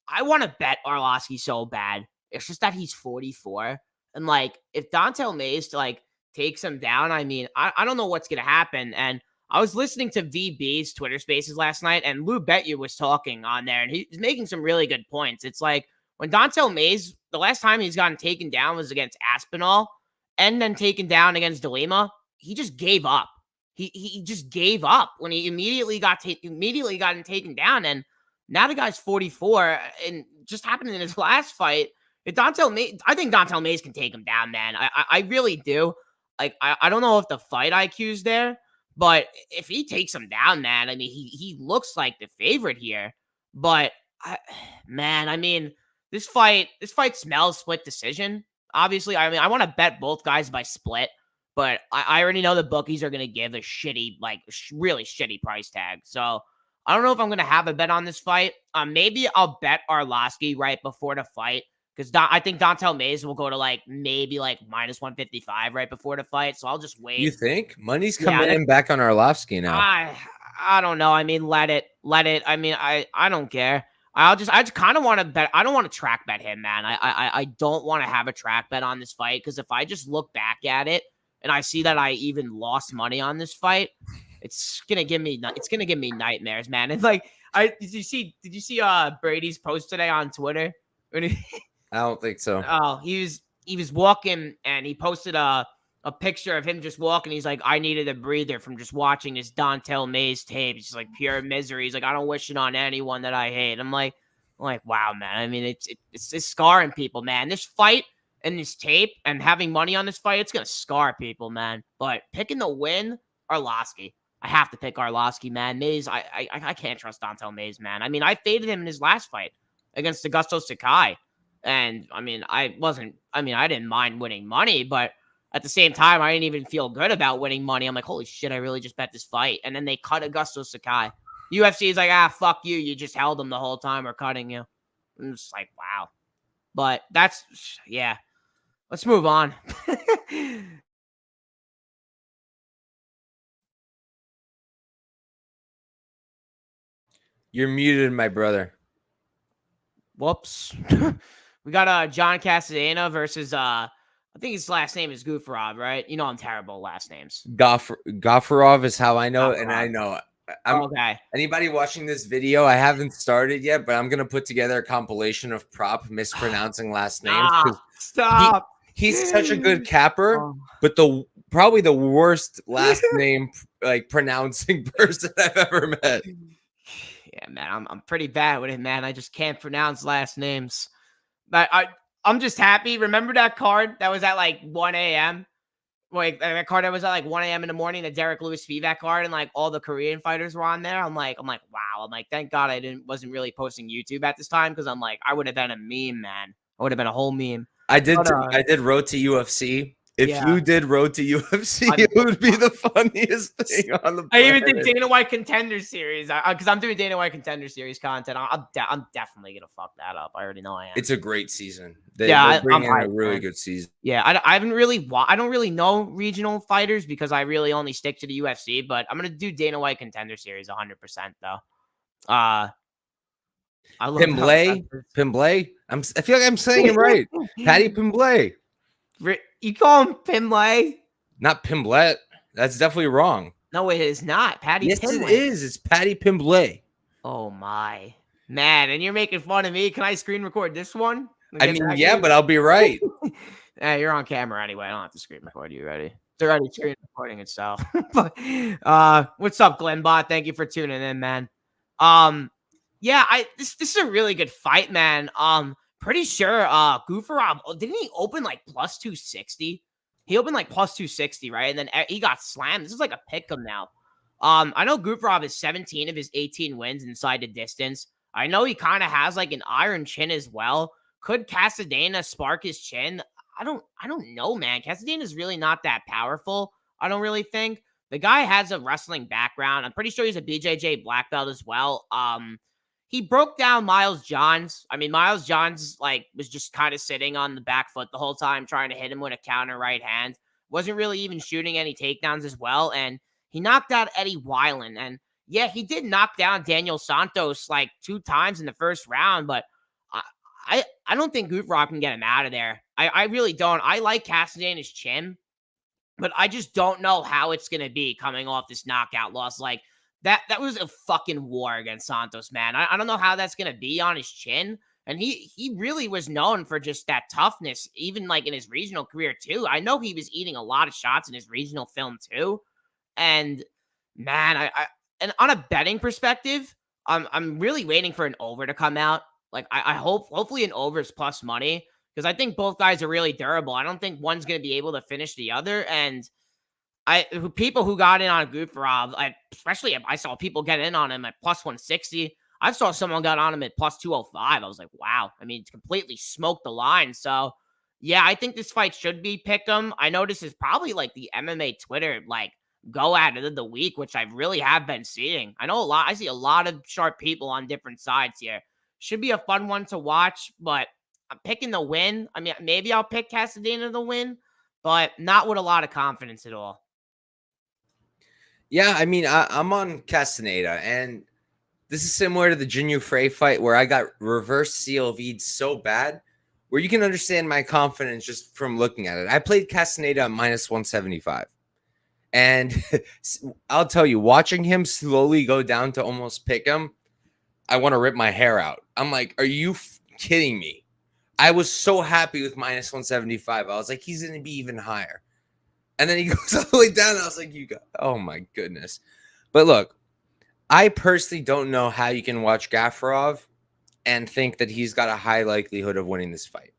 I want to bet Arlovsky so bad. It's just that he's 44. And, like, if Dontel Mays, like, takes him down, I mean, I don't know what's going to happen. And I was listening to VB's Twitter Spaces last night, and Lou Betyu was talking on there, and he's making some really good points. It's like, when Dontel Mays, the last time he's gotten taken down was against Aspinall, and then taken down against DeLima, he just gave up. He just gave up when he immediately got taken down. And now the guy's 44, and just happened in his last fight. I think Dontel Mays can take him down, man. I really do. Like, I don't know if the fight IQ's there, but if he takes him down, man, I mean, he looks like the favorite here. But man, I mean, this fight smells split decision. Obviously, I mean, I want to bet both guys by split, but I already know the bookies are going to give a shitty, like, really shitty price tag. So I don't know if I'm going to have a bet on this fight. Maybe I'll bet Arlovsky right before the fight because I think Dontel Mays will go to like maybe like minus 155 right before the fight. So I'll just wait. You think money's coming in back on Arlovsky now? I don't know. I mean, let it. I mean, I don't care. I just kind of want to bet. I don't want to track bet him, man. I don't want to have a track bet on this fight because if I just look back at it and I see that I even lost money on this fight, it's gonna give me nightmares, man. And like, did you see Brady's post today on Twitter? I don't think so. Oh, he was walking and he posted a picture of him just walking. He's like, I needed a breather from just watching this Dontel Mays tape. It's like pure misery. He's like, I don't wish it on anyone that I hate. I'm like, wow, man. I mean, it's scarring people, man. This fight and this tape and having money on this fight, it's gonna scar people, man. But picking the win, Arlovsky. I have to pick Arlovsky, man. Mays, I can't trust Dontel Mays, man. I mean, I faded him in his last fight against Augusto Sakai. And I mean, I didn't mind winning money, but at the same time, I didn't even feel good about winning money. I'm like, holy shit, I really just bet this fight. And then they cut Augusto Sakai. UFC is like, ah, fuck you. You just held him the whole time. We're cutting you. I'm just like, wow. But that's, yeah. Let's move on. You're muted, my brother. Whoops. We got John Casadena versus I think his last name is Gufarov, right? You know I'm terrible at last names. Gaffarov is how I know it, and I Gaffarov. know it. I'm Okay. anybody watching this video. I haven't started yet, but I'm gonna put together a compilation of prop mispronouncing last names Stop. because he Stop. he's such a good capper, Oh. but probably the worst last name like pronouncing person I've ever met. Yeah, man, I'm pretty bad with it, man. I just can't pronounce last names. But I'm just happy. Remember that card that was at like 1 a.m. Like that card that was at like 1 a.m. in the morning, the Derek Lewis Spivak card, and like all the Korean fighters were on there. I'm like, wow. I'm like, thank God I wasn't really posting YouTube at this time because I'm like, I would have been a meme, man. I would have been a whole meme. But I did Road to UFC. If yeah, you did Road to UFC, I'm it would be the funniest thing on the I even did planet. Dana White Contender Series because I'm doing Dana White Contender Series content. I'm definitely gonna fuck that up. I already know I am. It's a great season. Yeah, They're I'm bringing in a hyped, really man. good season. Yeah, I haven't really I don't really know regional fighters because I really only stick to the UFC. But I'm gonna do Dana White Contender Series 100% though. Uh, I love how Pimblay, Pimblay. I feel like I'm saying him right. Patty Pimblay, You call him Pimlay? not Pimblet. That's definitely wrong. No, it is not. Patty Yes, it Pimlay. is. It's Patty Pimblay. Oh my man, and you're making fun of me. Can I screen record this one? I Get mean, back yeah, to but I'll be right. Hey, you're on camera anyway. I don't have to screen record you. Ready? It's already screen recording itself. But what's up, Glenbot? Thank you for tuning in, man. Yeah, this is a really good fight, man. Pretty sure Gufarov didn't he open like plus 260? He opened like plus 260, right? And then he got slammed. This is like a pick 'em now. I know Gufarov is 17 of his 18 wins inside the distance. I know he kind of has like an iron chin as well. Could Casadena spark his chin? I don't know, man. Casadena's really not that powerful. I don't really think. The guy has a wrestling background. I'm pretty sure he's a BJJ black belt as well. He broke down Miles Johns. I mean, Miles Johns like was just kind of sitting on the back foot the whole time, trying to hit him with a counter right hand. Wasn't really even shooting any takedowns as well. And he knocked out Eddie Weiland. And yeah, he did knock down Daniel Santos like 2 times in the first round, but I I don't think Gufarov can get him out of there. I really don't. I like Castaneda's chin, but I just don't know how it's gonna be coming off this knockout loss. Like that was a fucking war against Santos, man. I don't know how that's gonna be on his chin. And he really was known for just that toughness, even like in his regional career too. I know he was eating a lot of shots in his regional film too. And man, and on a betting perspective, I'm really waiting for an over to come out. Like I hopefully an over is plus money because I think both guys are really durable. I don't think one's going to be able to finish the other. And people who got in on Gufarov, especially if I saw people get in on him at plus 160. I saw someone got on him at plus 205. I was like, wow. I mean, it's completely smoked the line. So yeah, I think this fight should be pick'em. I know this is probably like the MMA Twitter like go at it of the week, which I really have been seeing. I know a lot. I see a lot of sharp people on different sides here. Should be a fun one to watch, but I'm picking the win. I mean, maybe I'll pick Casadena to win, but not with a lot of confidence at all. Yeah, I mean, I'm on Castaneda, and this is similar to the Jinyu Frey fight where I got reverse CLV'd so bad, where you can understand my confidence just from looking at it. I played Castaneda at minus 175. And I'll tell you, watching him slowly go down to almost pick him, I want to rip my hair out. I'm like, are you kidding me? I was so happy with minus 175. I was like, he's going to be even higher. And then he goes all the way down. I was like, oh my goodness. But look, I personally don't know how you can watch Gaffarov and think that he's got a high likelihood of winning this fight.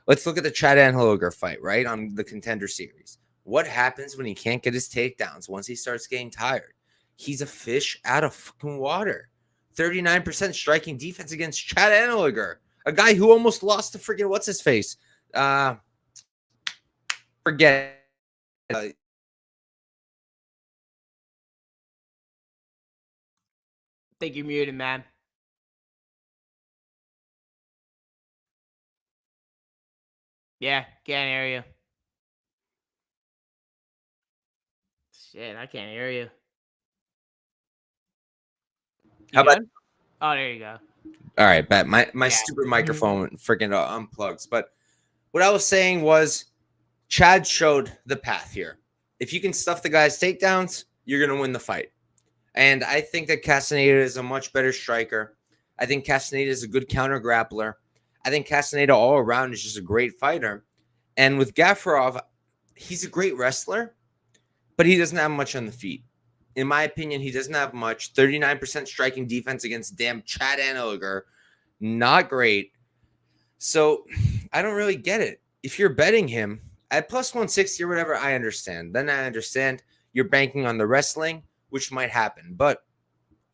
Let's look at the Chad Anhologer fight, right, on the Contender Series. What happens when he can't get his takedowns once he starts getting tired? He's a fish out of fucking water. 39% striking defense against Chad Anhologer, a guy who almost lost to freaking what's his face. Forget. Think you're muted, man. Yeah, can't hear you. Shit, I can't hear you. You How about? good? Oh, there you go. All right, bet my Yeah. stupid microphone freaking unplugs. But what I was saying was, Chad showed the path here. If you can stuff the guy's takedowns, you're gonna win the fight. And I think that Castaneda is a much better striker. I think Castaneda is a good counter grappler. I think Castaneda all around is just a great fighter. And with Gafarov, he's a great wrestler, but he doesn't have much on the feet. In my opinion, he doesn't have much. 39% striking defense against damn Chad Aniliger. Not great. So I don't really get it. If you're betting him at plus 160 or whatever, I understand. Then I understand you're banking on the wrestling, which might happen. But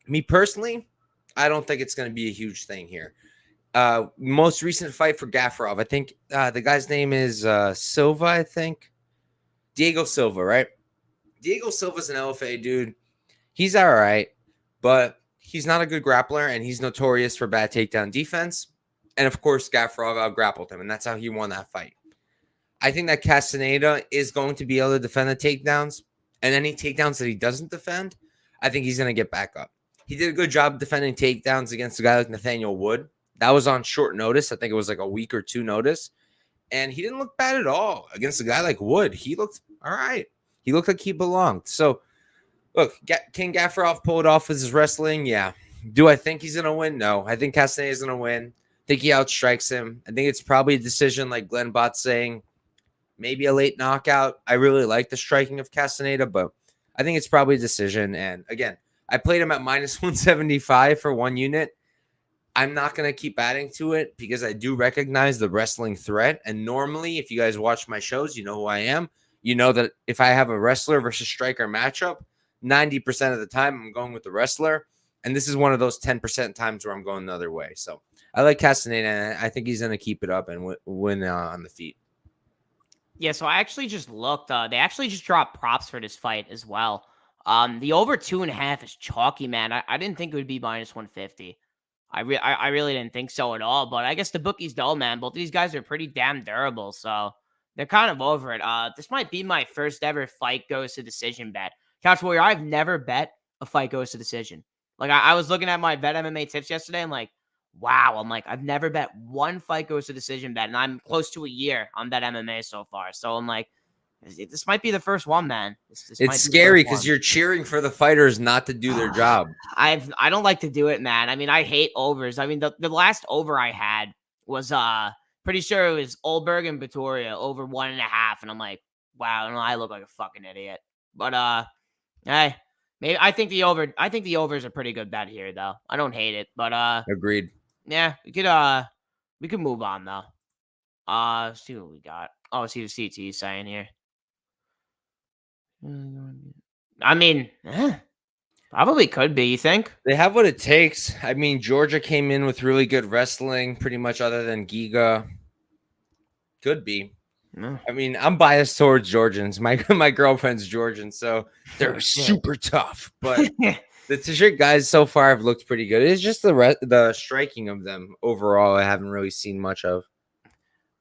me personally, I don't think it's going to be a huge thing here. Most recent fight for Gafarov, I think the guy's name is Silva, I think. Diego Silva, right? Diego Silva's an LFA dude. He's all right, but he's not a good grappler, and he's notorious for bad takedown defense. And of course, Gafarov out-grappled him, and that's how he won that fight. I think that Castaneda is going to be able to defend the takedowns, and any takedowns that he doesn't defend, I think he's going to get back up. He did a good job defending takedowns against a guy like Nathaniel Wood. That was on short notice. I think it was like a week or two notice. And he didn't look bad at all against a guy like Wood. He looked all right. He looked like he belonged. So, look, can Gafarov pull it off with his wrestling? Yeah. Do I think he's going to win? No. I think Castaneda is going to win. I think he outstrikes him. I think it's probably a decision like Glenn Bot's saying, maybe a late knockout. I really like the striking of Castaneda, but I think it's probably a decision. And again, I played him at minus 175 for one unit. I'm not going to keep adding to it because I do recognize the wrestling threat. And normally, if you guys watch my shows, you know who I am. You know that if I have a wrestler versus striker matchup, 90% of the time I'm going with the wrestler. And this is one of those 10% times where I'm going the other way. So I like Castaneda, and I think he's going to keep it up and win on the feet. Yeah, so I actually just looked. They actually just dropped props for this fight as well. The over 2.5 is chalky, man. I didn't think it would be minus 150. I really didn't think so at all. But I guess the bookies don't, man. Both of these guys are pretty damn durable, so they're kind of over it. This might be my first ever fight goes to decision bet. Couch Warrior, I've never bet a fight goes to decision. Like I was looking at my bet MMA tips yesterday. I'm like, wow. I'm like, I've never bet one fight goes to decision bet, and I'm close to a year on bet MMA so far. So I'm like, this might be the first one, man. This It's might be the scary first because one. you're cheering for the fighters not to do their job. I don't like to do it, man. I mean, I hate overs. I mean, the last over I had was pretty sure it was Olberg and Vittoria over 1.5, and I'm like, wow, I look like a fucking idiot. But hey, maybe I think the over is a pretty good bet here, though. I don't hate it, but Agreed. yeah, we could move on though. Let's see what we got. Oh, let's see what CT is saying here. I mean, probably could be. You think? They have what it takes. I mean, Georgia came in with really good wrestling, pretty much other than Giga. Could be. I mean, I'm biased towards Georgians. My girlfriend's Georgian, so they're super tough. But the Tajik guys so far have looked pretty good. It's just the striking of them overall I haven't really seen much of.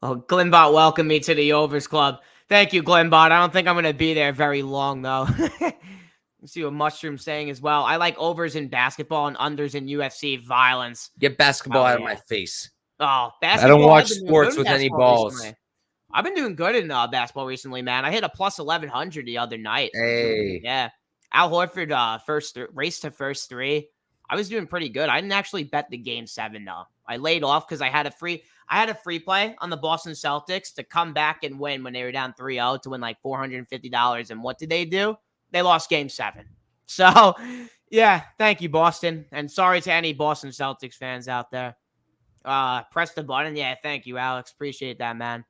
Oh, Glenbot welcomed me to the Overs Club. Thank you, Glenbot. I don't think I'm going to be there very long, though. Let's see what Mushroom's saying as well. I like overs in basketball and unders in UFC violence. Get basketball out of my face. Oh, basketball. I don't watch sports with any balls. Recently. I've been doing good in basketball recently, man. I hit a plus 1100 the other night. Hey. Yeah. Al Horford race to first three. I was doing pretty good. I didn't actually bet the game 7 though. I laid off because I had a free play on the Boston Celtics to come back and win when they were down 3-0 to win like $450. And what did they do? They lost game 7. So, yeah, thank you, Boston. And sorry to any Boston Celtics fans out there. Press the button. Yeah, thank you, Alex. Appreciate that, man.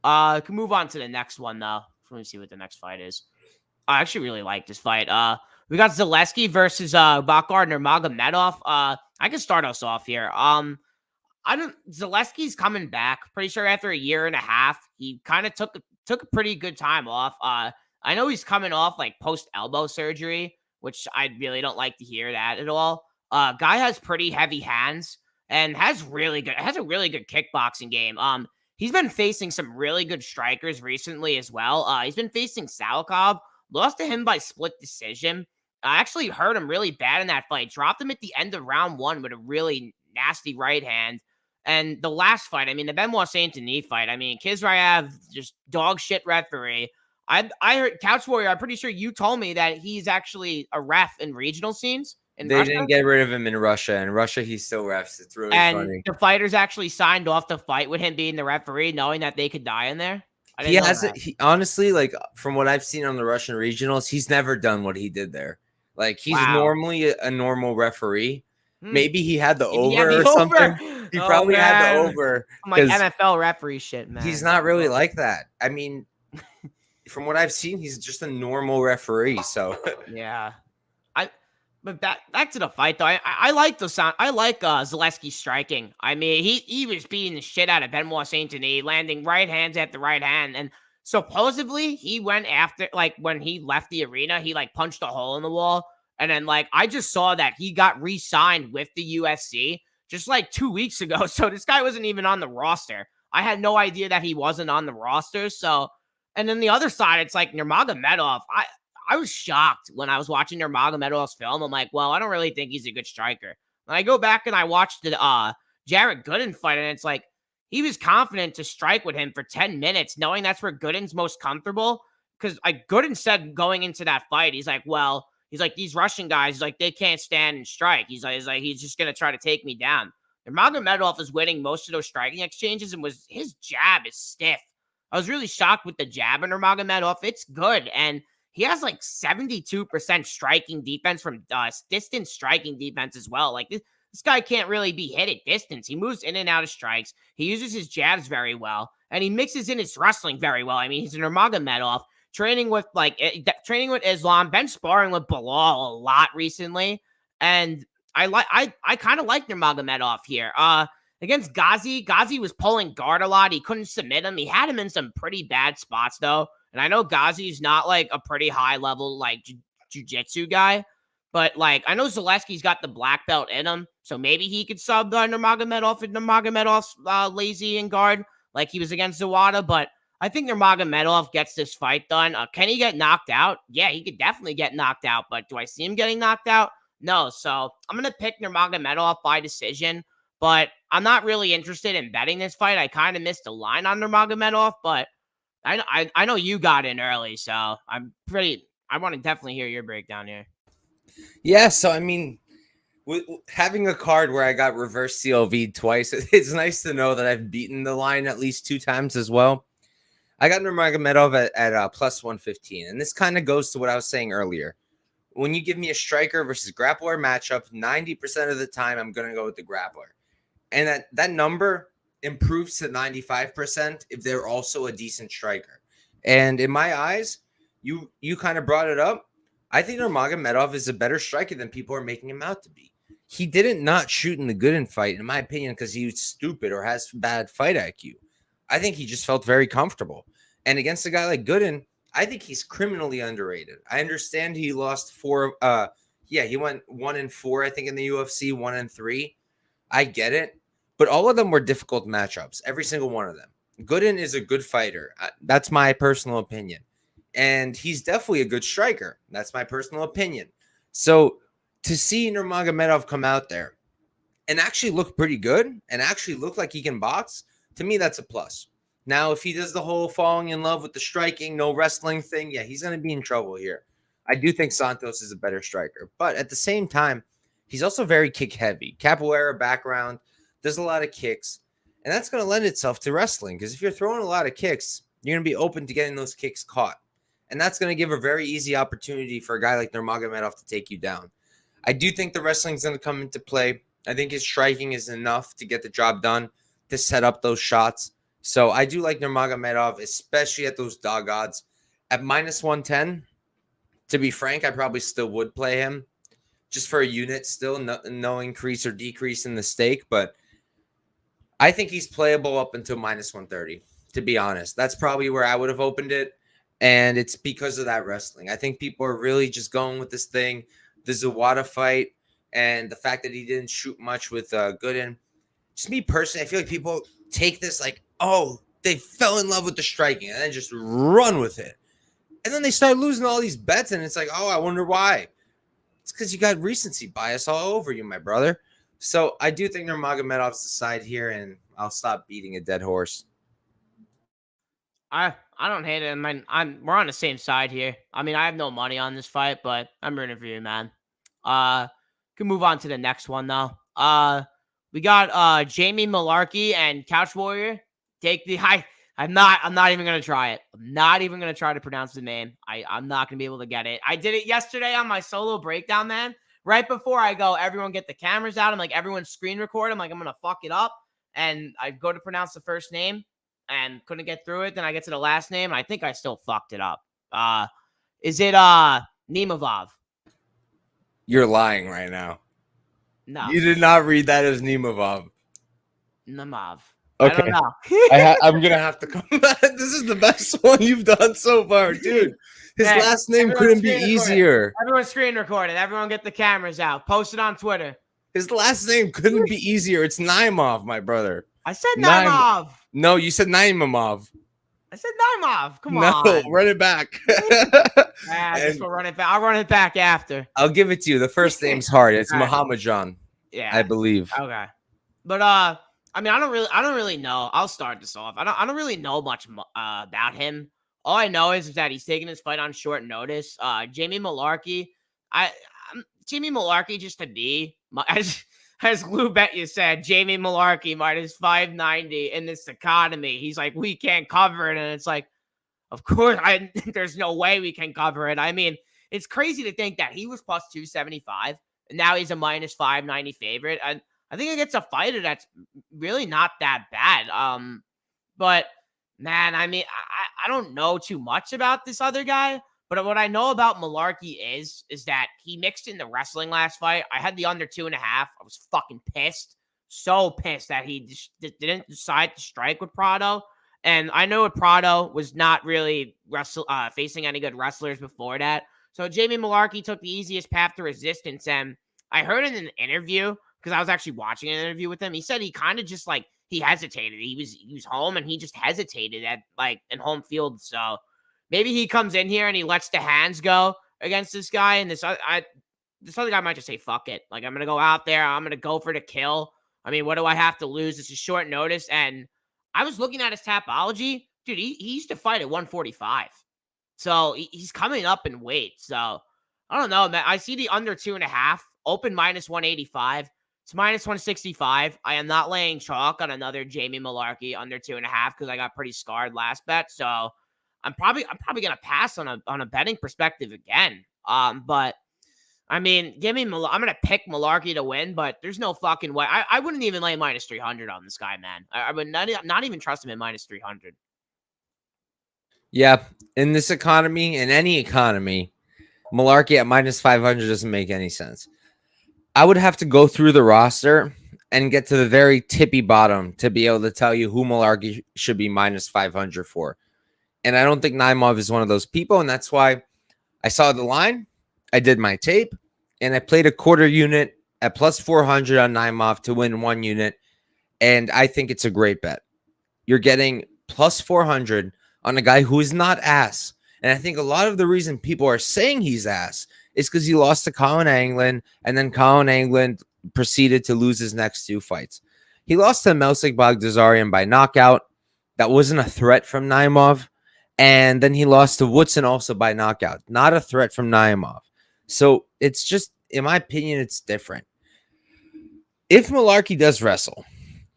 Can move on to the next one though. Let me see what the next fight is. I actually really like this fight. We got Zaleski versus Baumgardner Magomedov. I can start us off here. Zaleski's coming back. Pretty sure after a year and a half, he kind of took a pretty good time off. I know he's coming off like post elbow surgery, which I really don't like to hear that at all. Guy has pretty heavy hands and has a really good kickboxing game. He's been facing some really good strikers recently as well. He's been facing Salikov, lost to him by split decision. I actually hurt him really bad in that fight. Dropped him at the end of round 1 with a really nasty right hand. And the last fight, I mean, the Benoit Saint Denis fight, I mean, Kizrayev, just dog shit referee. I heard Couch Warrior. I'm pretty sure you told me that he's actually a ref in regional scenes in They Russia, didn't get rid of him in Russia. In Russia, he still refs. It's really and funny. the fighters actually signed off to fight with him being the referee, knowing that they could die in there. I He didn't know hasn't. that. He honestly, like from what I've seen on the Russian regionals, he's never done what he did there. Like he's Wow. normally a normal referee. Hmm. Maybe he had the Maybe he had over the or something. over. He Oh probably had the man, over I'm like because NFL referee shit, he's man. not really Oh. like that. I mean, from what I've seen, he's just a normal referee. So Yeah. But back to the fight though. I like the sound. I like Zaleski striking. I mean, he was beating the shit out of Benoit Saint Denis, landing right hands at the right hand. And supposedly he went after, like, when he left the arena, he like punched a hole in the wall. And then like I just saw that he got re-signed with the UFC just like 2 weeks ago. So this guy wasn't even on the roster. I had no idea that he wasn't on the roster. So, and then the other side, it's like Nurmagomedov. I was shocked when I was watching Nurmagomedov's film. I'm like, well, I don't really think he's a good striker. When I go back and I watched the Jared Gooden fight, and it's like he was confident to strike with him for 10 minutes, knowing that's where Gooden's most comfortable. Because like Gooden said going into that fight, he's like, well, he's like, these Russian guys, he's like, they can't stand and strike. He's just gonna try to take me down. Nurmagomedov is winning most of those striking exchanges, and his jab is stiff. I was really shocked with the jab in Nurmagomedov. It's good, and he has like 72% striking defense from distance striking defense as well. Like this guy can't really be hit at distance. He moves in and out of strikes. He uses his jabs very well, and he mixes in his wrestling very well. I mean, he's an Nurmagomedov training with Islam, been sparring with Bilal a lot recently, and I kind of like Nurmagomedov here. Against Ghazi, Ghazi was pulling guard a lot. He couldn't submit him. He had him in some pretty bad spots though. And I know Ghazi's not like a pretty high level like jiu-jitsu guy, but like I know Zaleski's got the black belt in him, so maybe he could sub Nurmagomedov if Nurmagomedov's lazy and guard like he was against Zawada. But I think Nurmagomedov gets this fight done. Can he get knocked out? Yeah, he could definitely get knocked out. But do I see him getting knocked out? No. So I'm gonna pick Nurmagomedov by decision. But I'm not really interested in betting this fight. I kind of missed a line on Nurmagomedov, but I know you got in early, so I want to definitely hear your breakdown here. yeah. So I mean, having a card where I got reverse CLV twice, it's nice to know that I've beaten the line at least 2 times as well. I got Nurmagomedov at plus 115, and this kind of goes to what I was saying earlier. When you give me a striker versus grappler matchup, 90% of the time I'm going to go with the grappler, and that number improves to 95% if they're also a decent striker. And in my eyes, you kind of brought it up. I think Nurmagomedov is a better striker than people are making him out to be. He didn't not shoot in the Gooden fight, in my opinion, because he was stupid or has bad fight IQ. I think he just felt very comfortable. And against a guy like Gooden, I think he's criminally underrated. I understand he lost 4. He went 1-4, I think, in the UFC, 1-3. I get it. But all of them were difficult matchups, every single one of them. Gooden is a good fighter. That's my personal opinion. And he's definitely a good striker. That's my personal opinion. So to see Nurmagomedov come out there and actually look pretty good and actually look like he can box, to me, that's a plus. Now, if he does the whole falling in love with the striking, no wrestling thing, yeah, he's going to be in trouble here. I do think Santos is a better striker. But at the same time, he's also very kick heavy. Capoeira background. Does a lot of kicks, and that's going to lend itself to wrestling because if you're throwing a lot of kicks, you're going to be open to getting those kicks caught, and that's going to give a very easy opportunity for a guy like Nurmagomedov to take you down. I do think the wrestling is going to come into play. I think his striking is enough to get the job done, to set up those shots. So I do like Nurmagomedov, especially at those dog odds. At minus 110, to be frank, I probably still would play him just for a unit still, no increase or decrease in the stake, but I think he's playable up until minus 130, to be honest. That's probably where I would have opened it, and it's because of that wrestling. I think people are really just going with this thing. The Zawada fight, and the fact that he didn't shoot much with Gooden. Just me personally, I feel like people take this like, oh, they fell in love with the striking and then just run with it. And then they start losing all these bets, and it's like, oh, I wonder why. It's because you got recency bias all over you, my brother. So I do think Nurmagomedov's the side here, and I'll stop beating a dead horse. I don't hate it. I mean, we're on the same side here. I mean, I have no money on this fight, but I'm rooting for you, man. Can move on to the next one though. We got Jamie Malarkey and Couch Warrior. Take the high. I'm not even gonna try it. I'm not even gonna try to pronounce the name. I'm not gonna be able to get it. I did it yesterday on my solo breakdown, man. Right before I go, everyone get the cameras out. I'm like, everyone screen record. I'm like, I'm gonna fuck it up. And I go to pronounce the first name and couldn't get through it. Then I get to the last name. I think I still fucked it up. Is it Nemavov? You're lying right now. No. You did not read that as Nemavov. Namav. Okay. I don't know. I'm gonna have to come back. This is the best one you've done so far, dude. His last name couldn't be easier. Everyone screen recorded. Everyone get the cameras out. Post it on Twitter. His last name couldn't be easier. It's Naimov, my brother. I said Naimov. No, you said Naimov. I said Naimov. Come on. No, run it back. I guess we'll run it back. I'll run it back after. I'll give it to you. The first name's hard. It's Muhammadjan. Yeah, I believe. Okay, but I mean, I don't really know. I'll start this off. I don't really know much about him. All I know is that he's taking his fight on short notice. Jamie Malarkey, Jamie Malarkey, just to be as Lou Bet said, Jamie Malarkey minus 590 in this economy. He's like, we can't cover it, and it's like, of course, there's no way we can cover it. I mean, it's crazy to think that he was plus 275, and now he's a minus 590 favorite. I think against a fighter that's really not that bad. But man, I mean, I don't know too much about this other guy, but what I know about Malarkey is that he mixed in the wrestling last fight. I had the under 2.5. I was fucking pissed. So pissed that he didn't decide to strike with Prado. And I know Prado was not really facing any good wrestlers before that. So Jamie Malarkey took the easiest path to resistance. And I heard in an interview, because I was actually watching an interview with him, he said he kind of just like, he hesitated. He was home and he just hesitated at like in home field. So maybe he comes in here and he lets the hands go against this guy. And this other guy might just say, fuck it. Like, I'm going to go out there. I'm going to go for the kill. I mean, what do I have to lose? This is short notice. And I was looking at his Tapology. Dude, he used to fight at 145. So he's coming up in weight. So I don't know, man. I see the under 2.5, open minus 185. It's minus 165. I am not laying chalk on another Jamie Malarkey under 2.5 because I got pretty scarred last bet. So I'm probably gonna pass on a betting perspective again. But I mean, I'm gonna pick Malarkey to win, but there's no fucking way. I wouldn't even lay minus 300 on this guy, man. I would not even trust him at minus 300. Yeah, in this economy, in any economy, Malarkey at minus 500 doesn't make any sense. I would have to go through the roster and get to the very tippy bottom to be able to tell you who Malarkey should be minus 500 for. And I don't think Naimov is one of those people. And that's why I saw the line, I did my tape, and I played a quarter unit at plus 400 on Naimov to win 1 unit. And I think it's a great bet. You're getting plus 400 on a guy who is not ass. And I think a lot of the reason people are saying he's ass is because he lost to Colin Anglin, and then Colin Anglin proceeded to lose his next 2 fights. He lost to Melsik Baghdasaryan by knockout. That wasn't a threat from Naimov. And then he lost to Woodson also by knockout. Not a threat from Naimov. So it's just, in my opinion, it's different. If Malarkey does wrestle,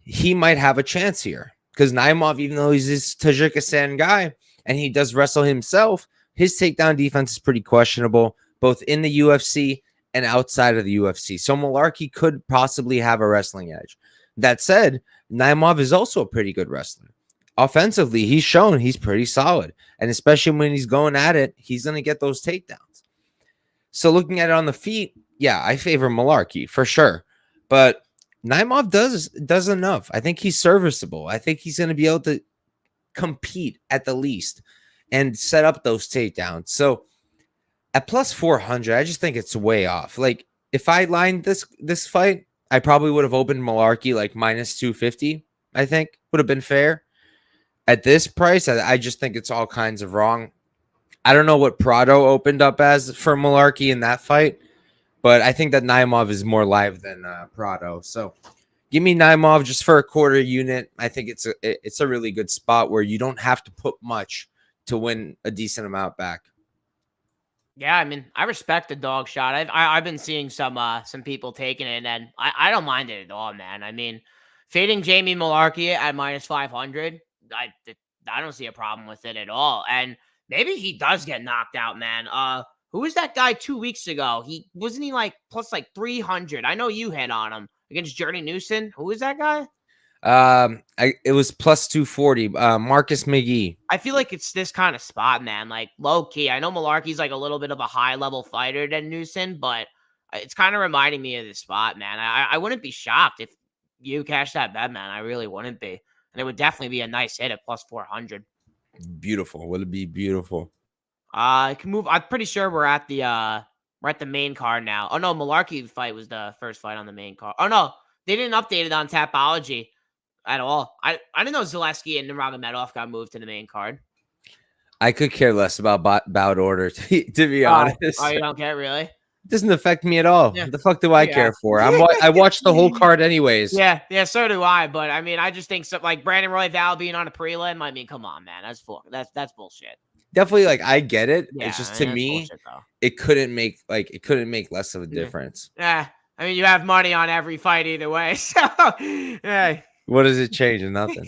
he might have a chance here. Because Naimov, even though he's this Tajikistan guy, and he does wrestle himself, his takedown defense is pretty questionable, both in the UFC and outside of the UFC. So Malarkey could possibly have a wrestling edge. That said, Naimov is also a pretty good wrestler. Offensively, he's shown he's pretty solid. And especially when he's going at it, he's going to get those takedowns. So looking at it on the feet, yeah, I favor Malarkey for sure. But Naimov does enough. I think he's serviceable. I think he's going to be able to compete at the least and set up those takedowns. So at plus 400, I just think it's way off. Like, if I lined this fight, I probably would have opened Malarkey like minus 250. I think would have been fair. At this price, I just think it's all kinds of wrong. I don't know what Prado opened up as for Malarkey in that fight, but I think that Naimov is more live than Prado. So give me Naimov just for a quarter unit. I think it's a really good spot where you don't have to put much to win a decent amount back. Yeah, I mean, I respect the dog shot. I've been seeing some people taking it, and I don't mind it at all, man. I mean, fading Jamie Malarkey at -500, I don't see a problem with it at all. And maybe he does get knocked out, man. Who was that guy 2 weeks ago? He wasn't he like plus like 300. I know you hit on him against Journey Newson. Who is that guy? It was plus 240. Marcus McGee. I feel like it's this kind of spot, man. Like low key. I know Malarkey's like a little bit of a high level fighter than Newson, but it's kind of reminding me of this spot, man. I wouldn't be shocked if you cash that bet, man. I really wouldn't be. And it would definitely be a nice hit at plus 400. Beautiful. Would it be beautiful? I can move. I'm pretty sure we're at the main card now. Oh no, Malarkey fight was the first fight on the main card. Oh no, they didn't update it on Tapology at all. I didn't know Zaleski and Nurmagomedov got moved to the main card. I could care less about bout order, to be Oh, honest. oh, you don't care, really? It doesn't affect me at all. Yeah. The fuck do I Yeah. care for? I watch the whole card anyways. Yeah, so do I. But I mean, I just think so, like Brandon Royval being on a prelim. I mean, come on, man, that's bullshit. Definitely, like I get it. It's Yeah, just I to mean, that's me, bullshit, though. it couldn't make less of a Yeah. difference. Yeah, I mean, you have money on every fight either way. So, yeah. What does it change? Nothing.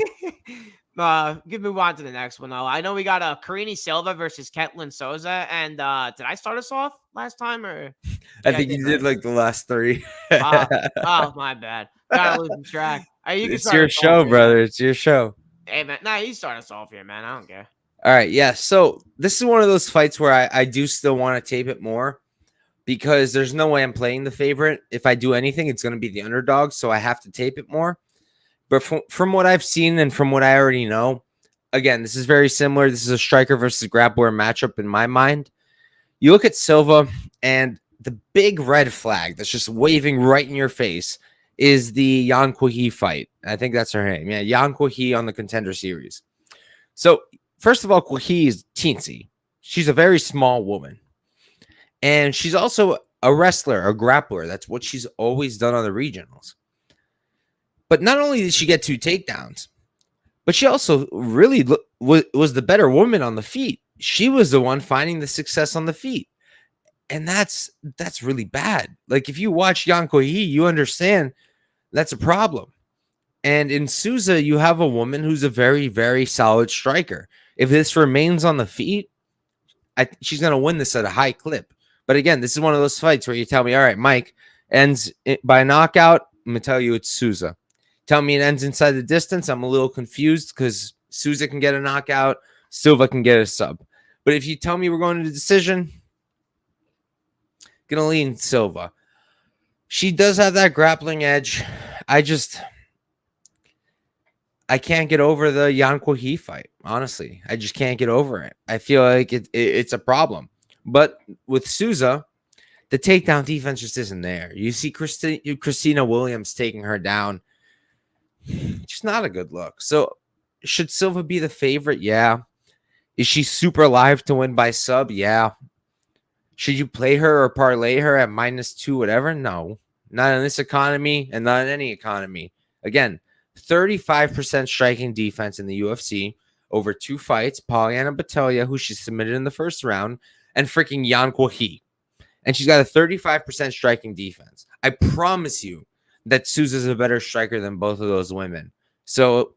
Give move on to the next one though. I know we got Karini Silva versus Ketlin Souza, and did I start us off last time or? I Yeah, I think did, you right? did like the last three. Oh, my bad. Gotta losing track. Hey, you can It's start your us off show, here, man. brother. It's your show. Hey, man. Nah, you start us off here, man. I don't care. All right, yeah. So this is one of those fights where I do still want to tape it more because there's no way I'm playing the favorite. If I do anything, it's going to be the underdog, so I have to tape it more. But from what I've seen and from what I already know, again, this is very similar. This is a striker versus grappler matchup in my mind. You look at Silva, and the big red flag that's just waving right in your face is the Yan Kwahi fight. I think that's her name. Yeah, Yan Kwahi on the Contender Series. So, first of all, Kwahi is teensy. She's a very small woman. And she's also a wrestler, a grappler. That's what she's always done on the regionals. But not only did she get 2 takedowns, but she also really was the better woman on the feet. She was the one finding the success on the feet. And that's really bad. Like if you watch Yan Kwahi, you understand that's a problem. And in Souza, you have a woman who's a very, very solid striker. If this remains on the feet, she's going to win this at a high clip. But again, this is one of those fights where you tell me, all right, Mike, ends by knockout. I'm going to tell you it's Souza. Tell me it ends inside the distance. I'm a little confused because Souza can get a knockout. Silva can get a sub. But if you tell me we're going to the decision, going to lean Silva. She does have that grappling edge. I can't get over the Yan Kwahi fight. Honestly, I just can't get over it. I feel like it's a problem. But with Souza, the takedown defense just isn't there. You see Christina Williams taking her down. Just not a good look. So should Silva be the favorite? Yeah. Is she super live to win by sub? Yeah. Should you play her or parlay her at -2, whatever? No. Not in this economy and not in any economy. Again, 35% striking defense in the UFC over 2 fights. Polyana Battaglia, who she submitted in the first round, and freaking Yan Kwahi. And she's got a 35% striking defense. I promise you that Souza's a better striker than both of those women. So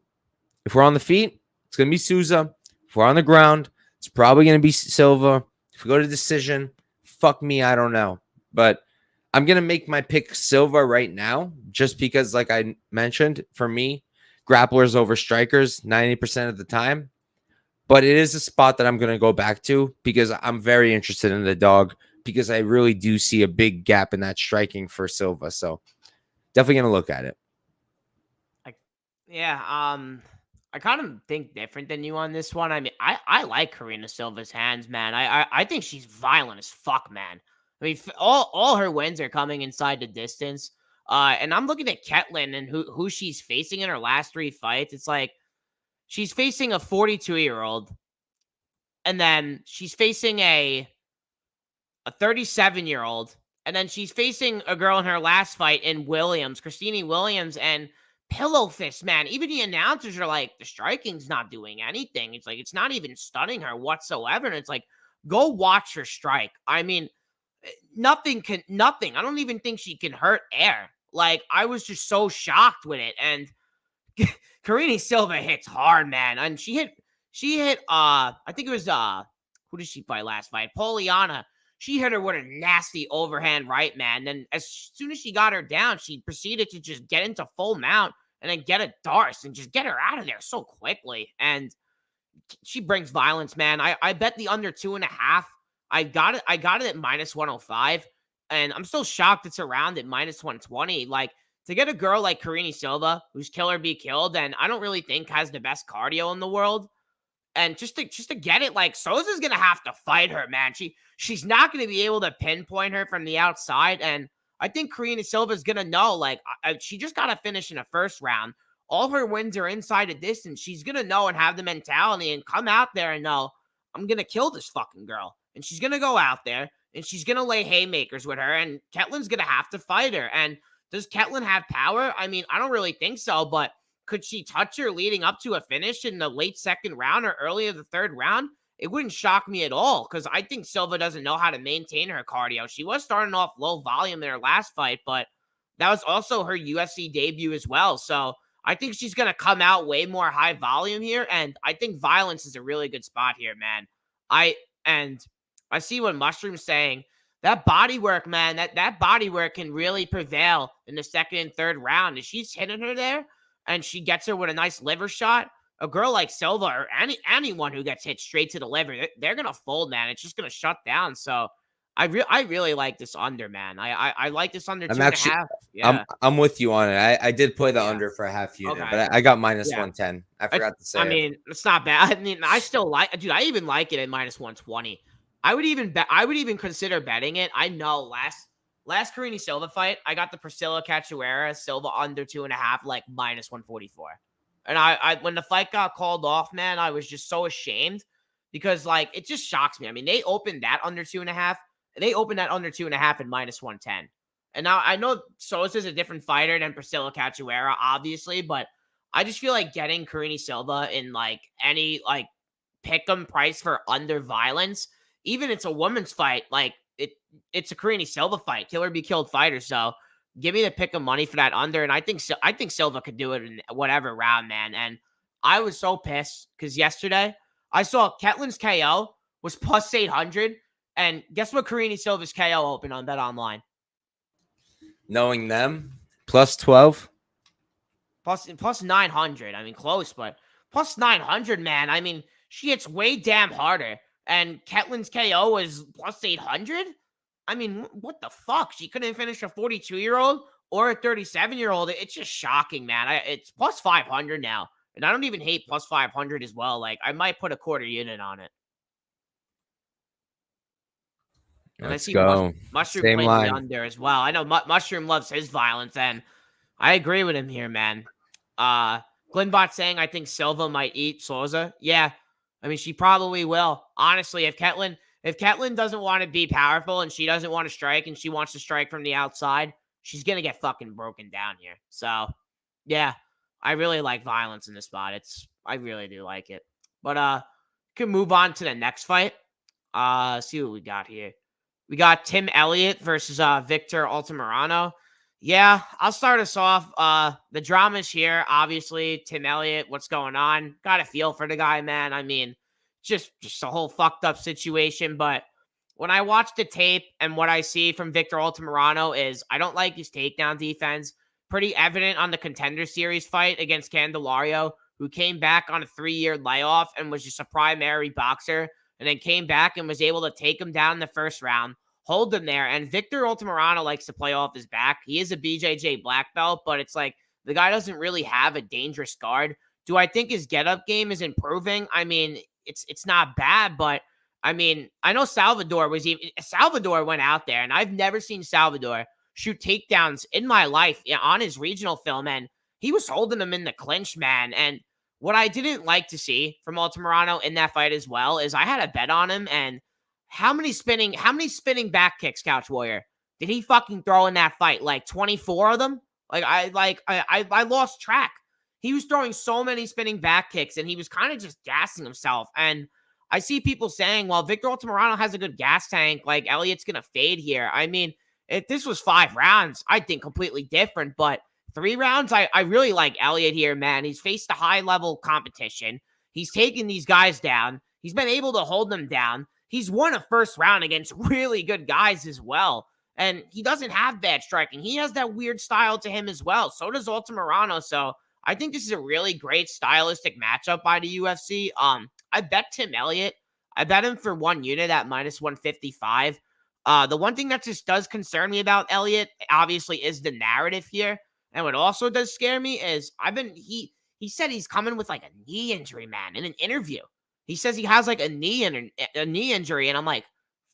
if we're on the feet, it's going to be Souza. If we're on the ground, it's probably going to be Silva. If we go to decision, fuck me, I don't know. But I'm going to make my pick Silva right now just because, like I mentioned, for me, grapplers over strikers 90% of the time. But it is a spot that I'm going to go back to because I'm very interested in the dog because I really do see a big gap in that striking for Silva. So definitely going to look at it. Yeah, I kind of think different than you on this one. I mean, I like Karina Silva's hands, man. I think she's violent as fuck, man. I mean, all her wins are coming inside the distance. And I'm looking at Ketlin and who she's facing in her last 3 fights. It's like she's facing a 42-year-old, and then she's facing a 37-year-old, and then she's facing a girl in her last fight in Williams, Christine Williams, and pillow fist, man. Even the announcers are like, the striking's not doing anything. It's like, it's not even stunning her whatsoever. And it's like, go watch her strike. I mean, nothing. I don't even think she can hurt air. Like, I was just so shocked with it. And Karine Silva hits hard, man. And she hit I think it was who did she fight last fight? Poliana. She hit her with a nasty overhand right, man. And as soon as she got her down, she proceeded to just get into full mount and then get a Darce and just get her out of there so quickly. And she brings violence, man. I bet the under 2.5. I got it at minus 105. And I'm still shocked it's around at minus 120. Like, to get a girl like Karine Silva, who's kill or be killed, and I don't really think has the best cardio in the world, and just to get it, like, Souza's gonna have to fight her, man. She's not gonna be able to pinpoint her from the outside, and I think Karine Silva's gonna know, like, she just gotta finish in a first round. All her wins are inside a distance. She's gonna know and have the mentality and come out there and know, I'm gonna kill this fucking girl. And she's gonna go out there and she's gonna lay haymakers with her, and Ketlin's gonna have to fight her. And does Ketlin have power? I mean, I don't really think so, but could she touch her leading up to a finish in the late second round or early in the third round? It wouldn't shock me at all, because I think Silva doesn't know how to maintain her cardio. She was starting off low volume in her last fight, but that was also her UFC debut as well. So I think she's going to come out way more high volume here, and I think violence is a really good spot here, man. And I see what Mushroom's saying. That body work, man, that body work can really prevail in the second and third round. If she's hitting her there and she gets her with a nice liver shot, a girl like Silva or anyone who gets hit straight to the liver, they're going to fold, man. It's just going to shut down. So I really like this under, man. I like this under I'm 2.5. Yeah. I'm with you on it. I did play the Yeah. under for a half unit, Okay. but I got minus Yeah. 110. I forgot to say I it. mean, it's not bad. I mean, I still like, dude, I even like it at minus 120. I would even consider betting it. I know last Karine Silva fight, I got the Priscilla Cachoeira Silva under 2.5, like minus 144. And I when the fight got called off, man, I was just so ashamed, because, like, it just shocks me. I mean, they opened that under 2.5. They opened that under 2.5 at minus 110. And now I know Sosa's a different fighter than Priscilla Cachoeira, obviously, but I just feel like getting Karine Silva in, like, any, like, pick'em price for under violence, even it's a woman's fight, like, it's a Karine Silva fight, kill or be killed fighter. So give me the pick'em money for that under, and I think Silva could do it in whatever round, man. And I was so pissed because yesterday I saw Ketlin's KO was plus 800, and guess what Karine Silva's KO opened on Bet Online? Knowing them, plus 12. Plus 900. I mean, close, but plus 900, man. I mean, she hits way damn harder. And Ketlin's KO is plus 800? I mean, what the fuck? She couldn't finish a 42-year-old or a 37-year-old. It's just shocking, man. It's plus 500 now. And I don't even hate plus 500 as well. Like, I might put a quarter unit on it. And Let's I see go. Mushroom Same played line. the under as well. I know Mushroom loves his violence, and I agree with him here, man. Glenbot saying I think Silva might eat Souza. Yeah, I mean, she probably will. Honestly, if Ketlin doesn't want to be powerful and she doesn't want to strike and she wants to strike from the outside, she's gonna get fucking broken down here. So, yeah, I really like violence in this spot. I really do like it. But can move on to the next fight. See what we got here. We got Tim Elliott versus Victor Altamirano. Yeah, I'll start us off. The drama's here, obviously. Tim Elliott, what's going on? Got a feel for the guy, man. I mean, just a whole fucked up situation. But when I watch the tape and what I see from Victor Altamirano is I don't like his takedown defense. Pretty evident on the Contender Series fight against Candelario, who came back on a 3-year layoff and was just a primary boxer, and then came back and was able to take him down in the first round, hold him there. And Victor Altamirano likes to play off his back. He is a BJJ black belt, but it's like the guy doesn't really have a dangerous guard. Do I think his get-up game is improving? I mean, it's not bad, but I mean, I know Salvador went out there, and I've never seen Salvador shoot takedowns in my life on his regional film, and he was holding him in the clinch, man. And what I didn't like to see from Altamirano in that fight as well is I had a bet on him, and how many spinning back kicks, Couch Warrior, did he fucking throw in that fight? Like 24 of them? I lost track. He was throwing so many spinning back kicks, and he was kind of just gassing himself. And I see people saying, well, Victor Altamirano has a good gas tank. Like, Elliott's going to fade here. I mean, if this was 5 rounds, I'd think completely different. But 3 rounds, I really like Elliott here, man. He's faced a high-level competition. He's taken these guys down. He's been able to hold them down. He's won a first round against really good guys as well. And he doesn't have bad striking. He has that weird style to him as well. So does Altamirano. So I think this is a really great stylistic matchup by the UFC. I bet Tim Elliott. I bet him for 1 unit at minus 155. The one thing that just does concern me about Elliott, obviously, is the narrative here. And what also does scare me is he said he's coming with like a knee injury, man, in an interview. He says he has like a knee injury, and I'm like,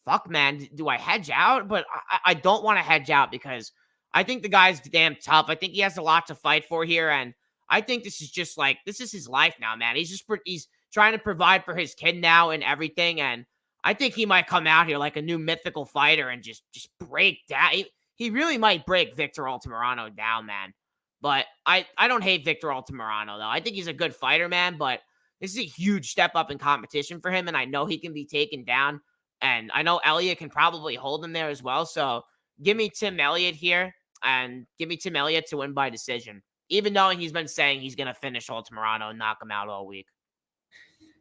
fuck, man, do I hedge out? But I don't want to hedge out because I think the guy's damn tough. I think he has a lot to fight for here, and I think this is his life now, man. He's trying to provide for his kid now and everything, and I think he might come out here like a new mythical fighter and just break down. He really might break Victor Altamirano down, man. But I don't hate Victor Altamirano, though. I think he's a good fighter, man, but this is a huge step up in competition for him, and I know he can be taken down. And I know Elliott can probably hold him there as well. So give me Tim Elliott here, and give me Tim Elliott to win by decision, even though he's been saying he's going to finish Altamirano and knock him out all week.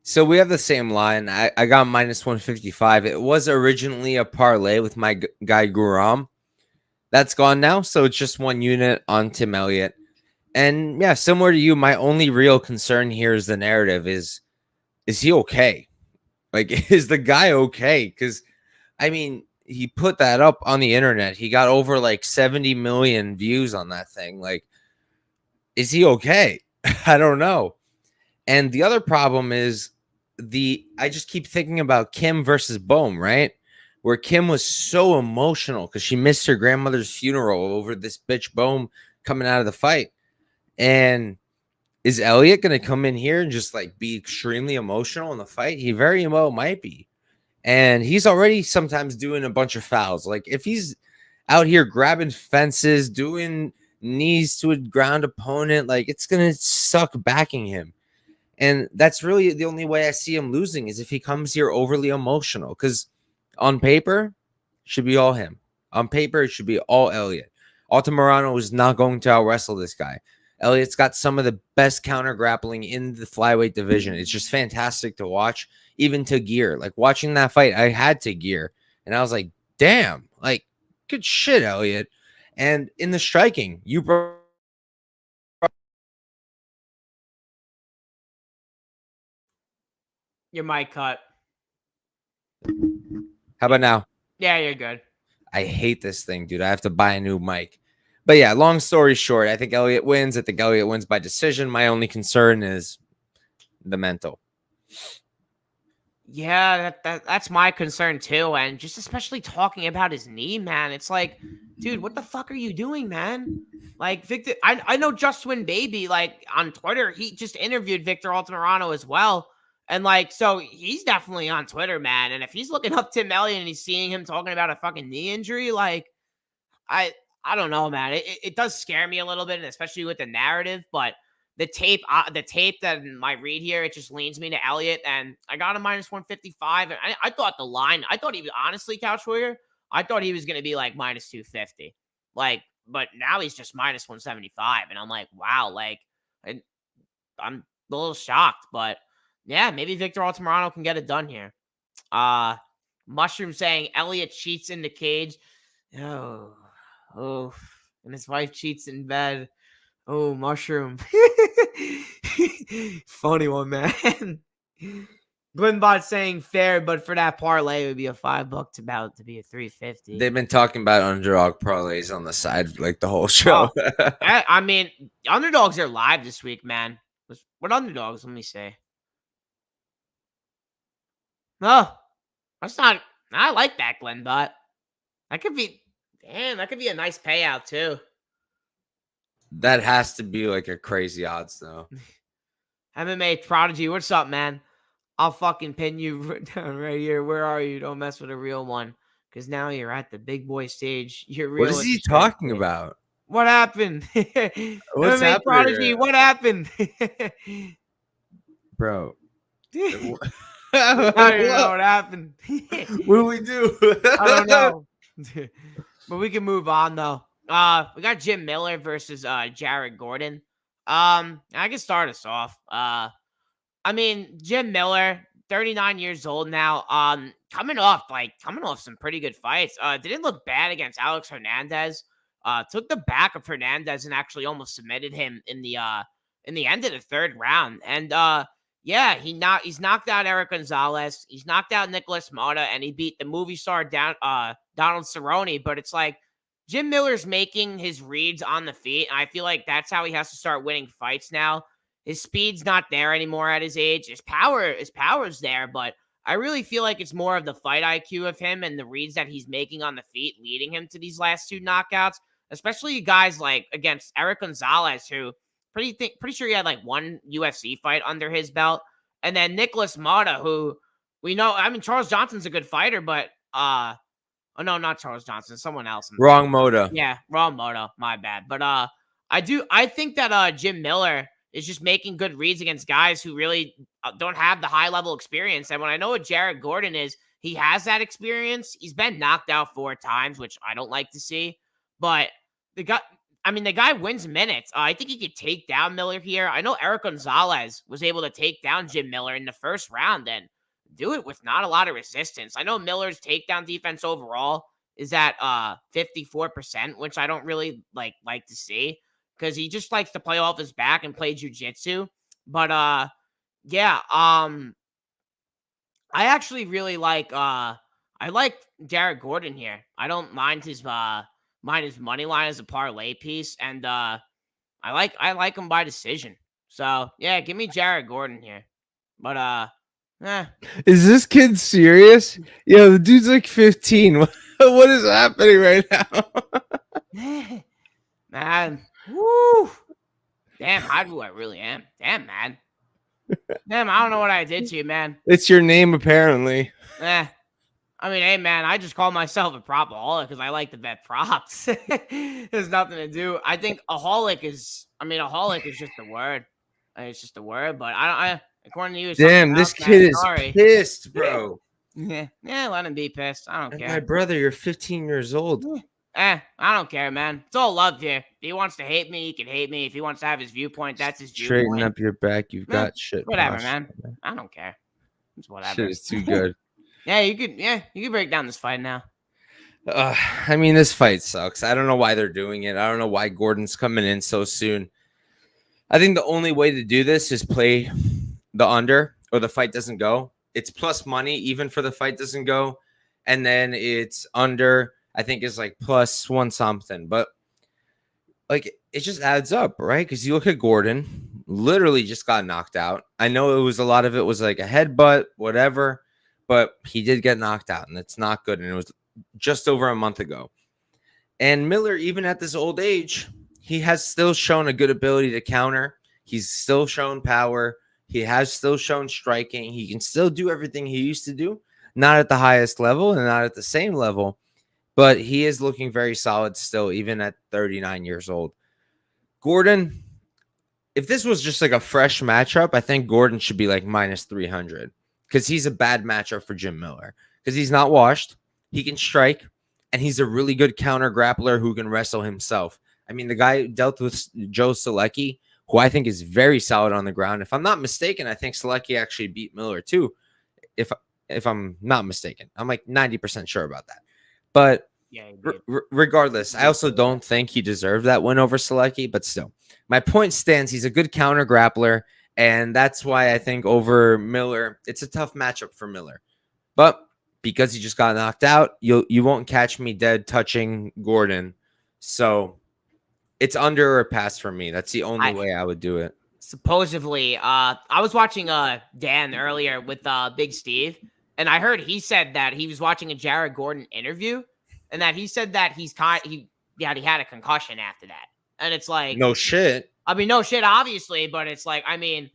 So we have the same line. I got minus 155. It was originally a parlay with my guy Guram. That's gone now. So it's just 1 unit on Tim Elliott. And yeah, similar to you, my only real concern here is the narrative is he okay? Like, is the guy okay? Because, I mean, he put that up on the internet. He got over like 70 million views on that thing. Like, is he okay? I don't know. And the other problem is I just keep thinking about Kim versus Bohm, right? Where Kim was so emotional because she missed her grandmother's funeral over this bitch Bohm coming out of the fight. And is Elliott going to come in here and just like be extremely emotional in the fight? He very well might be. And he's already sometimes doing a bunch of fouls. Like if he's out here grabbing fences, doing knees to a ground opponent, like it's going to suck backing him. And that's really the only way I see him losing is if he comes here overly emotional. Because on paper, it should be all him. On paper, it should be all Elliott. Altamirano is not going to out-wrestle this guy. Elliott's got some of the best counter grappling in the flyweight division. It's just fantastic to watch, even to gear. Like watching that fight, I had to gear. And I was like, damn, like good shit, Elliott. And in the striking, you brought Your mic cut. How about now? Yeah, you're good. I hate this thing, dude. I have to buy a new mic. But yeah, long story short, I think Elliott wins. I think Elliott wins by decision. My only concern is the mental. Yeah, that's my concern too. And just especially talking about his knee, man. It's like, dude, what the fuck are you doing, man? Like Victor, I know Just Win Baby, like on Twitter, he just interviewed Victor Altamirano as well. And like, so he's definitely on Twitter, man. And if he's looking up Tim Elliott and he's seeing him talking about a fucking knee injury, like I I don't know, man. It does scare me a little bit, and especially with the narrative, but the tape that I read here, it just leans me to Elliott, and I got a minus 155. And I thought the line, I thought he was honestly, Couch Warrior, I thought he was going to be like minus 250. Like, but now he's just minus 175. And I'm like, wow, like, I'm a little shocked, but yeah, maybe Victor Altamirano can get it done here. Mushroom saying Elliott cheats in the cage. Oh, and his wife cheats in bed. Oh, Mushroom. Funny one, man. Glenbot saying fair, but for that parlay, it would be a $5 to be a 350. They've been talking about underdog parlays on the side like the whole show. I mean, underdogs are live this week, man. What underdogs? Let me say. Oh, That's not. I like that, Glenn Dot. That could be. Damn, that could be a nice payout too. That has to be like a crazy odds though. MMA Prodigy, what's up, man? I'll fucking pin you down right here. Where are you? Don't mess with a real one. Because now you're at the big boy stage. You're What real is he experience. talking about? What happened? What's MMA happening, Prodigy, what happened? bro? I don't even know What? what happened. What do we do? I don't know. But we can move on though. We got Jim Miller versus Jared Gordon. I can start us off. I mean, Jim Miller, 39 years old now. Coming off some pretty good fights. Didn't look bad against Alex Hernandez. Took the back of Hernandez and actually almost submitted him in the end of the third round. And yeah, he's knocked out Eric Gonzalez. He's knocked out Nicholas Mota, and he beat the movie star Donald Cerrone. But it's like Jim Miller's making his reads on the feet, and I feel like that's how he has to start winning fights now. His speed's not there anymore at his age. His power's there, but I really feel like it's more of the fight IQ of him and the reads that he's making on the feet leading him to these last two knockouts, especially guys like against Eric Gonzalez, who pretty sure he had like one UFC fight under his belt. And then Nicholas Mata, who we know, I mean, Charles Johnson's a good fighter, but oh no, not Charles Johnson, someone else. Wrong Moto. Yeah, wrong Moto. My bad. But I think that Jim Miller is just making good reads against guys who really don't have the high level experience. And when I know what Jared Gordon is, he has that experience. He's been knocked out 4 times, which I don't like to see. But the guy wins minutes. I think he could take down Miller here. I know Eric Gonzalez was able to take down Jim Miller in the first round and do it with not a lot of resistance. I know Miller's takedown defense overall is at 54%, which I don't really like to see because he just likes to play off his back and play jujitsu. But yeah, I actually really like I like Jared Gordon here. I don't mind his money line as a parlay piece, and I like him by decision. So yeah, give me Jared Gordon here. But Is this kid serious? Yo, the dude's like 15. What is happening right now? man, woo, damn, how do I really am? Damn, man. Damn, I don't know what I did to you, man. It's your name, apparently. I mean, hey, man, I just call myself a propaholic because I like to bet props. There's nothing to do. I think aholic is just a word. It's just a word, but I according to you, damn, this kid is pissed, bro. Yeah, let him be pissed. I don't care. My brother, you're 15 years old. I don't care, man. It's all love here. If he wants to hate me, he can hate me. If he wants to have his viewpoint, that's his viewpoint. Straighten up your back. You've got shit. Whatever, man. I don't care. It's whatever. Shit is too good. Yeah, you could break down this fight now. I mean, this fight sucks. I don't know why they're doing it. I don't know why Gordon's coming in so soon. I think the only way to do this is play the under or the fight doesn't go. It's plus money even for the fight doesn't go. And then it's under, I think is like plus one something. But like it just adds up, right? Because you look at Gordon, literally just got knocked out. I know it was a lot of it was like a headbutt, whatever, but he did get knocked out and it's not good. And it was just over a month ago. And Miller, even at this old age, he has still shown a good ability to counter. He's still shown power. He has still shown striking. He can still do everything he used to do, not at the highest level and not at the same level, but he is looking very solid still, even at 39 years old. Gordon, if this was just like a fresh matchup, I think Gordon should be like minus 300 because he's a bad matchup for Jim Miller because he's not washed. He can strike, and he's a really good counter grappler who can wrestle himself. I mean, the guy dealt with Joe Selecki, who I think is very solid on the ground. If I'm not mistaken, I think Selecki actually beat Miller too. If I'm not mistaken, I'm like 90% sure about that. But yeah, regardless, I also don't think he deserved that win over Selecki, but still, my point stands. He's a good counter grappler, and that's why I think over Miller, it's a tough matchup for Miller. But because he just got knocked out, you won't catch me dead touching Gordon. So it's under or pass for me. That's the only way I would do it. Supposedly, I was watching Dan earlier with Big Steve, And I heard he said that he was watching a Jared Gordon interview, and that he said that he had a concussion after that. And it's like, No shit. I mean, no shit, obviously, but it's like, I mean,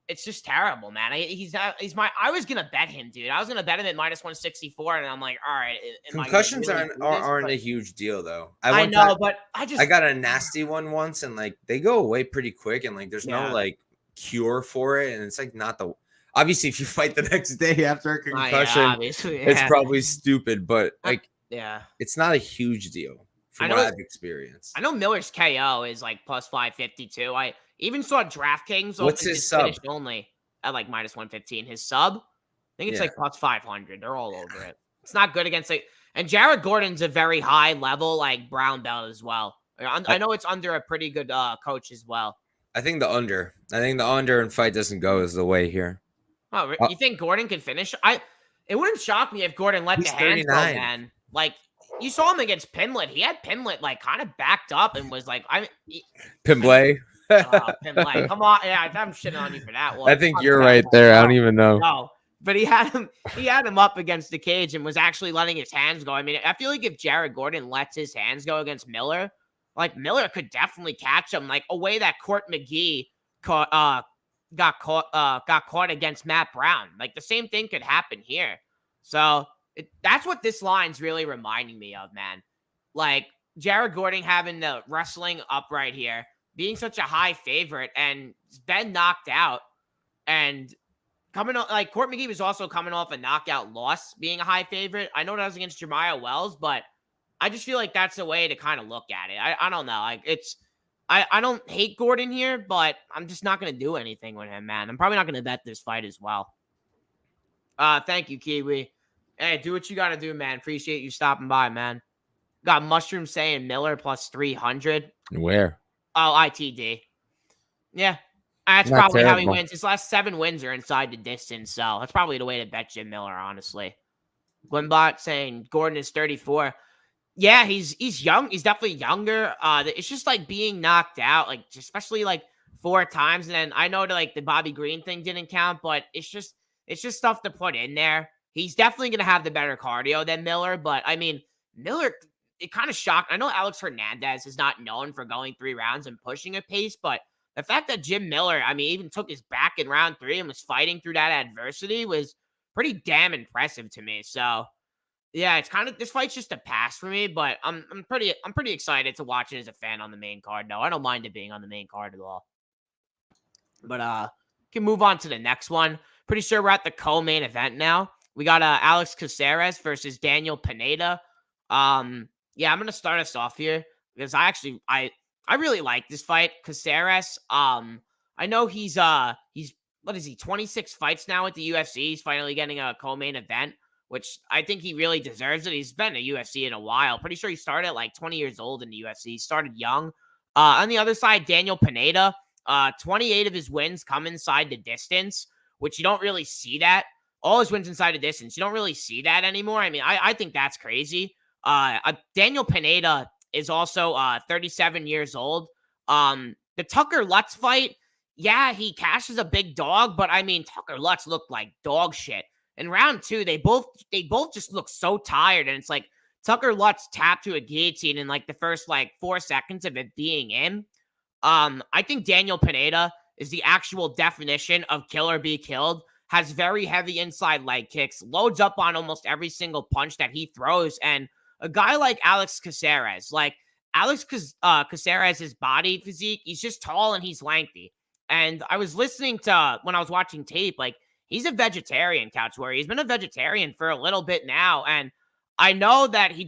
it's just terrible, man. I was gonna bet him, dude. I was gonna bet him at -164, and I'm like, all right, am I gonna Concussions really do this? aren't But a huge deal though. I One time know, but I got a nasty one once, and like they go away pretty quick, and like there's no yeah, like cure for it, and it's like not the obviously if you fight the next day after a yeah, concussion, obviously, it's yeah, probably stupid, but like yeah. it's not a huge deal I from what know. I've experienced. I know Miller's KO is like +552. I even saw DraftKings What's open his his sub? finish only at like -115. His sub, I think it's Yeah. like +500. They're all over it. It's not good against like, and Jared Gordon's a very high level like brown belt as well. I know it's under a pretty good coach as well. I think the under. I think the under and fight doesn't go is the way here. Oh, Uh, you think Gordon could finish? It wouldn't shock me if Gordon let the he's hands go, 39. man. Like you saw him against Pinlet. He had Pinlet like kind of backed up and was like, Pimblay. Pinlet, come on, yeah, I'm shitting on you for that one. I think you're right there. I don't even know. No, but he had him up against the cage and was actually letting his hands go. I mean, I feel like if Jared Gordon lets his hands go against Miller, like Miller could definitely catch him, like a way that Court McGee got caught against Matt Brown. Like the same thing could happen here. So that's what this line's really reminding me of, man. Like Jared Gordon having the wrestling up right here, being such a high favorite, and been knocked out, and coming on like Court McGee was also coming off a knockout loss, being a high favorite. I know that was against Jeremiah Wells, but I just feel like that's a way to kind of look at it. I don't know. Like I don't hate Gordon here, but I'm just not gonna do anything with him, man. I'm probably not gonna bet this fight as well. Thank you, Kiwi. Hey, do what you gotta do, man. Appreciate you stopping by, man. Got Mushroom saying Miller +300. Where? Oh, ITD. Yeah. That's Not probably how he terrible. wins. His last 7 wins are inside the distance, so that's probably the way to bet Jim Miller, honestly. Glenbot saying Gordon is 34. Yeah, he's young. He's definitely younger. It's just like being knocked out, like especially like 4 times. And then I know that like the Bobby Green thing didn't count, but it's just stuff to put in there. He's definitely gonna have the better cardio than Miller, but I mean Miller, it kind of shocked. I know Alex Hernandez is not known for going 3 rounds and pushing a pace, but the fact that Jim Miller, I mean, even took his back in round 3 and was fighting through that adversity was pretty damn impressive to me. So yeah, it's kind of this fight's just a pass for me, but I'm pretty excited to watch it as a fan on the main card. No, I don't mind it being on the main card at all. But can move on to the next one. Pretty sure we're at the co-main event now. We got Alex Caceres versus Daniel Pineda. Yeah, I'm gonna start us off here because I really like this fight. Caceres. I know he's what is he, 26 fights now at the UFC. He's finally getting a co-main event, which I think he really deserves it. He's been at UFC in a while. Pretty sure he started at like 20 years old in the UFC. He started young. On the other side, Daniel Pineda, 28 of his wins come inside the distance, which you don't really see that. All his wins inside the distance. You don't really see that anymore. I mean, I think that's crazy. Daniel Pineda is also 37 years old. The Tucker Lutz fight, yeah, he cashes a big dog, but I mean, Tucker Lutz looked like dog shit. In round 2, they both just look so tired, and it's like Tucker Lutz tapped to a guillotine in like the first like 4 seconds of it being in. I think Daniel Pineda is the actual definition of kill or be killed. Has very heavy inside leg kicks, loads up on almost every single punch that he throws, and a guy like Alex Caceres, Caceres' body physique, he's just tall and he's lengthy. And I was listening to when I was watching tape, like he's a vegetarian, Couch Warrior. He's been a vegetarian for a little bit now. And I know that he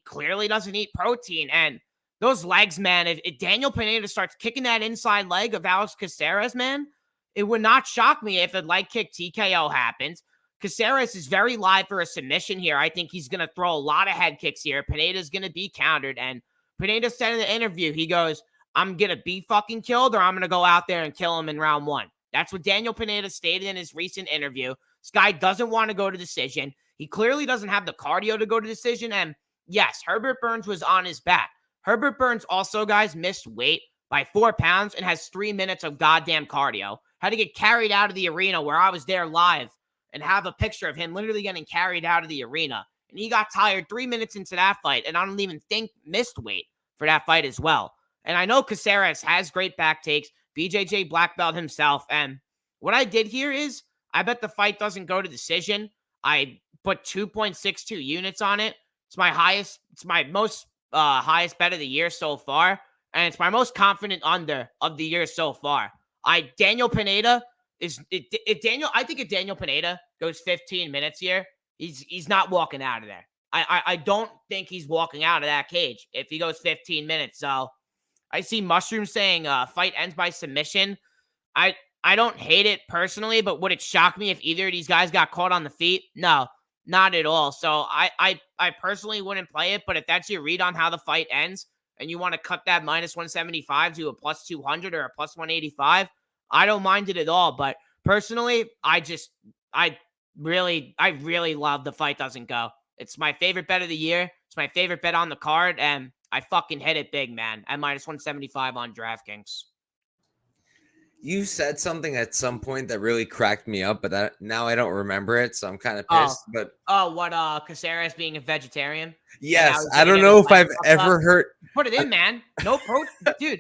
clearly doesn't eat protein. And those legs, man, if Daniel Pineda starts kicking that inside leg of Alex Caceres, man, it would not shock me if a leg kick TKO happens. Caceres is very live for a submission here. I think he's going to throw a lot of head kicks here. Pineda's going to be countered. And Pineda said in the interview, he goes, I'm going to be fucking killed or I'm going to go out there and kill him in round 1. That's what Daniel Pineda stated in his recent interview. This guy doesn't want to go to decision. He clearly doesn't have the cardio to go to decision. And yes, Herbert Burns was on his back. Herbert Burns also, guys, missed weight by 4 pounds and has 3 minutes of goddamn cardio. Had to get carried out of the arena where I was there live and have a picture of him literally getting carried out of the arena. And he got tired 3 minutes into that fight, and I don't even think missed weight for that fight as well. And I know Caceres has great back takes, BJJ black belt himself. And what I did here is I bet the fight doesn't go to decision. I put 2.62 units on it. It's my most highest bet of the year so far. And it's my most confident under of the year so far. Daniel Pineda I think if Daniel Pineda goes 15 minutes here, he's not walking out of there. I don't think he's walking out of that cage if he goes 15 minutes. So I see Mushroom saying fight ends by submission. I don't hate it personally, but would it shock me if either of these guys got caught on the feet? No, not at all. So I personally wouldn't play it, but if that's your read on how the fight ends and you want to cut that minus 175 to a plus 200 or a plus 185, I don't mind it at all. But personally, I really love the fight doesn't go. It's my favorite bet of the year. It's my favorite bet on the card, and I fucking hit it big, man, at minus 175 on DraftKings. You said something at some point that really cracked me up, but now I don't remember it, so I'm kind of Oh, pissed. But what Caceres being a vegetarian? yes, I don't know if I've ever heard. Put it in, man. No pro, dude.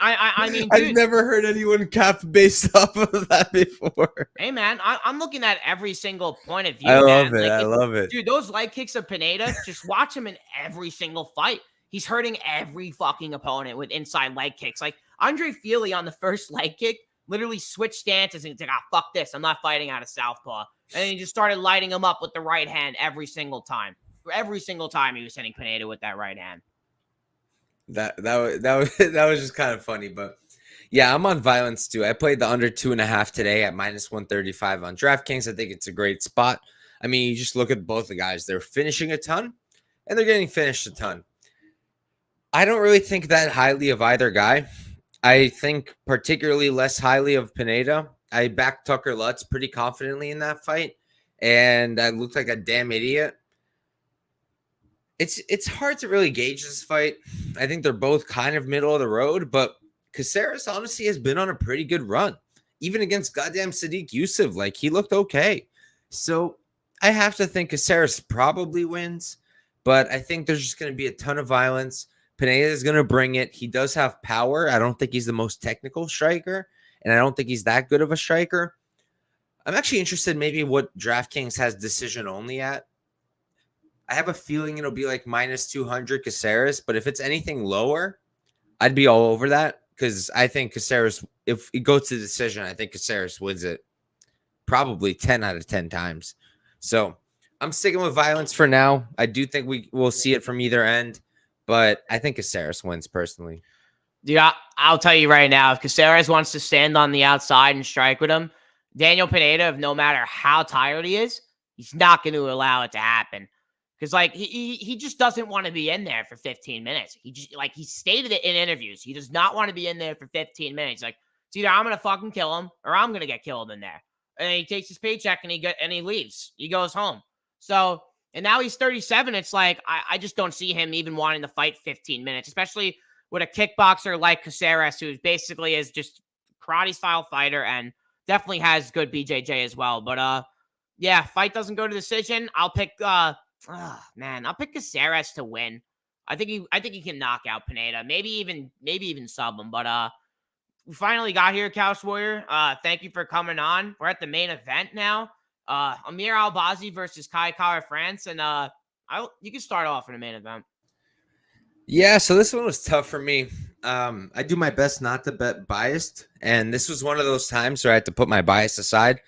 I mean, dude, I've never heard anyone cap based off of that before. Hey, man, I'm looking at every single point of view. I man. love it. I love it, dude. Those leg kicks of Pineda, just watch him in every single fight. He's hurting every fucking opponent with inside leg kicks. Like Andre Feely on the first leg kick literally switched stances and he's like, fuck this. I'm not fighting out of southpaw. And then he just started lighting him up with the right hand every single time. Every single time he was hitting Pineda with that right hand. That was just kind of funny, but yeah, I'm on violence too. I played the under 2.5 today at minus 135 on DraftKings. I think it's a great spot. I mean, you just look at both the guys. They're finishing a ton and they're getting finished a ton. I don't really think that highly of either guy. I think particularly less highly of Pineda. I backed Tucker Lutz pretty confidently in that fight, and I looked like a damn idiot. It's hard to really gauge this fight. I think they're both kind of middle of the road, but Caceres honestly has been on a pretty good run. Even against goddamn Sadiq Yusuf, like he looked okay. So I have to think Caceres probably wins, but I think there's just going to be a ton of violence. Pineda is going to bring it. He does have power. I don't think he's the most technical striker, and I don't think he's that good of a striker. I'm actually interested maybe what DraftKings has decision only at. I have a feeling it'll be like minus 200 Caceres, but if it's anything lower, I'd be all over that because I think Caceres, if it goes to decision, I think Caceres wins it probably 10 out of 10 times. So I'm sticking with violence for now. I do think we will see it from either end. But I think Caceres wins personally. Dude, I'll tell you right now, if Caceres wants to stand on the outside and strike with him, Daniel Pineda, no matter how tired he is, he's not going to allow it to happen. Because, like, he just doesn't want to be in there for 15 minutes. He stated it in interviews. He does not want to be in there for 15 minutes. Like, it's either I'm going to fucking kill him or I'm going to get killed in there. And then he takes his paycheck and he leaves. He goes home. So... And now he's 37. It's like, I just don't see him even wanting to fight 15 minutes, especially with a kickboxer like Caceres, who basically is just karate-style fighter and definitely has good BJJ as well. But, yeah, fight doesn't go to decision. I'll pick, I'll pick Caceres to win. I think he can knock out Pineda. Maybe even sub him. But, we finally got here, Couch Warrior. Thank you for coming on. We're at the main event now. Amir Albazi versus Kai Kara France, and you can start off in the main event. Yeah, so this one was tough for me. I do my best not to bet biased, and this was one of those times where I had to put my bias aside.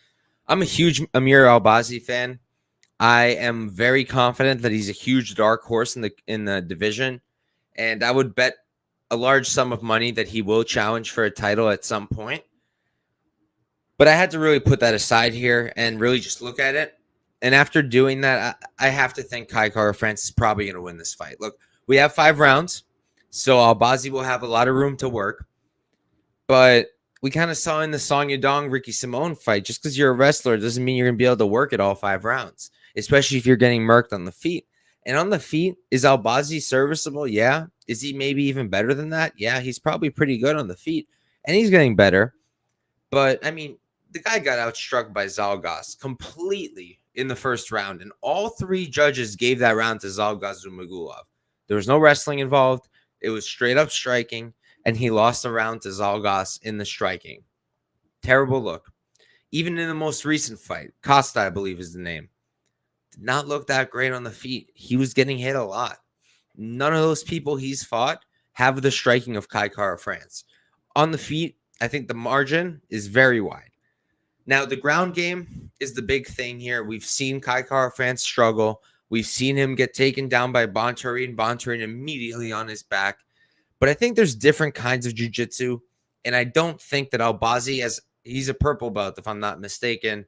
I'm a huge Amir Albazi fan. I am very confident that he's a huge dark horse in the division, and I would bet a large sum of money that he will challenge for a title at some point. But I had to really put that aside here and really just look at it. And after doing that, I have to think Kai Kara France is probably going to win this fight. Look, we have 5 rounds, so Albazi will have a lot of room to work. But we kind of saw in the Song Yadong Ricky Simone fight, just because you're a wrestler doesn't mean you're going to be able to work it all 5 rounds, especially if you're getting murked on the feet. And on the feet, is Albazi serviceable? Yeah. Is he maybe even better than that? Yeah, he's probably pretty good on the feet, and he's getting better. But, I mean, the guy got outstruck by Zalgas completely in the first round, and all three judges gave that round to Zalgas Zumagulov. There was no wrestling involved. It was straight up striking, and he lost the round to Zalgas in the striking. Terrible look. Even in the most recent fight, Costa, I believe is the name, did not look that great on the feet. He was getting hit a lot. None of those people he's fought have the striking of Kai Kara France. On the feet, I think the margin is very wide. Now, the ground game is the big thing here. We've seen Kai Kara France struggle. We've seen him get taken down by Bontorin immediately on his back. But I think there's different kinds of jiu-jitsu, and I don't think that Albazi, as he's a purple belt, if I'm not mistaken,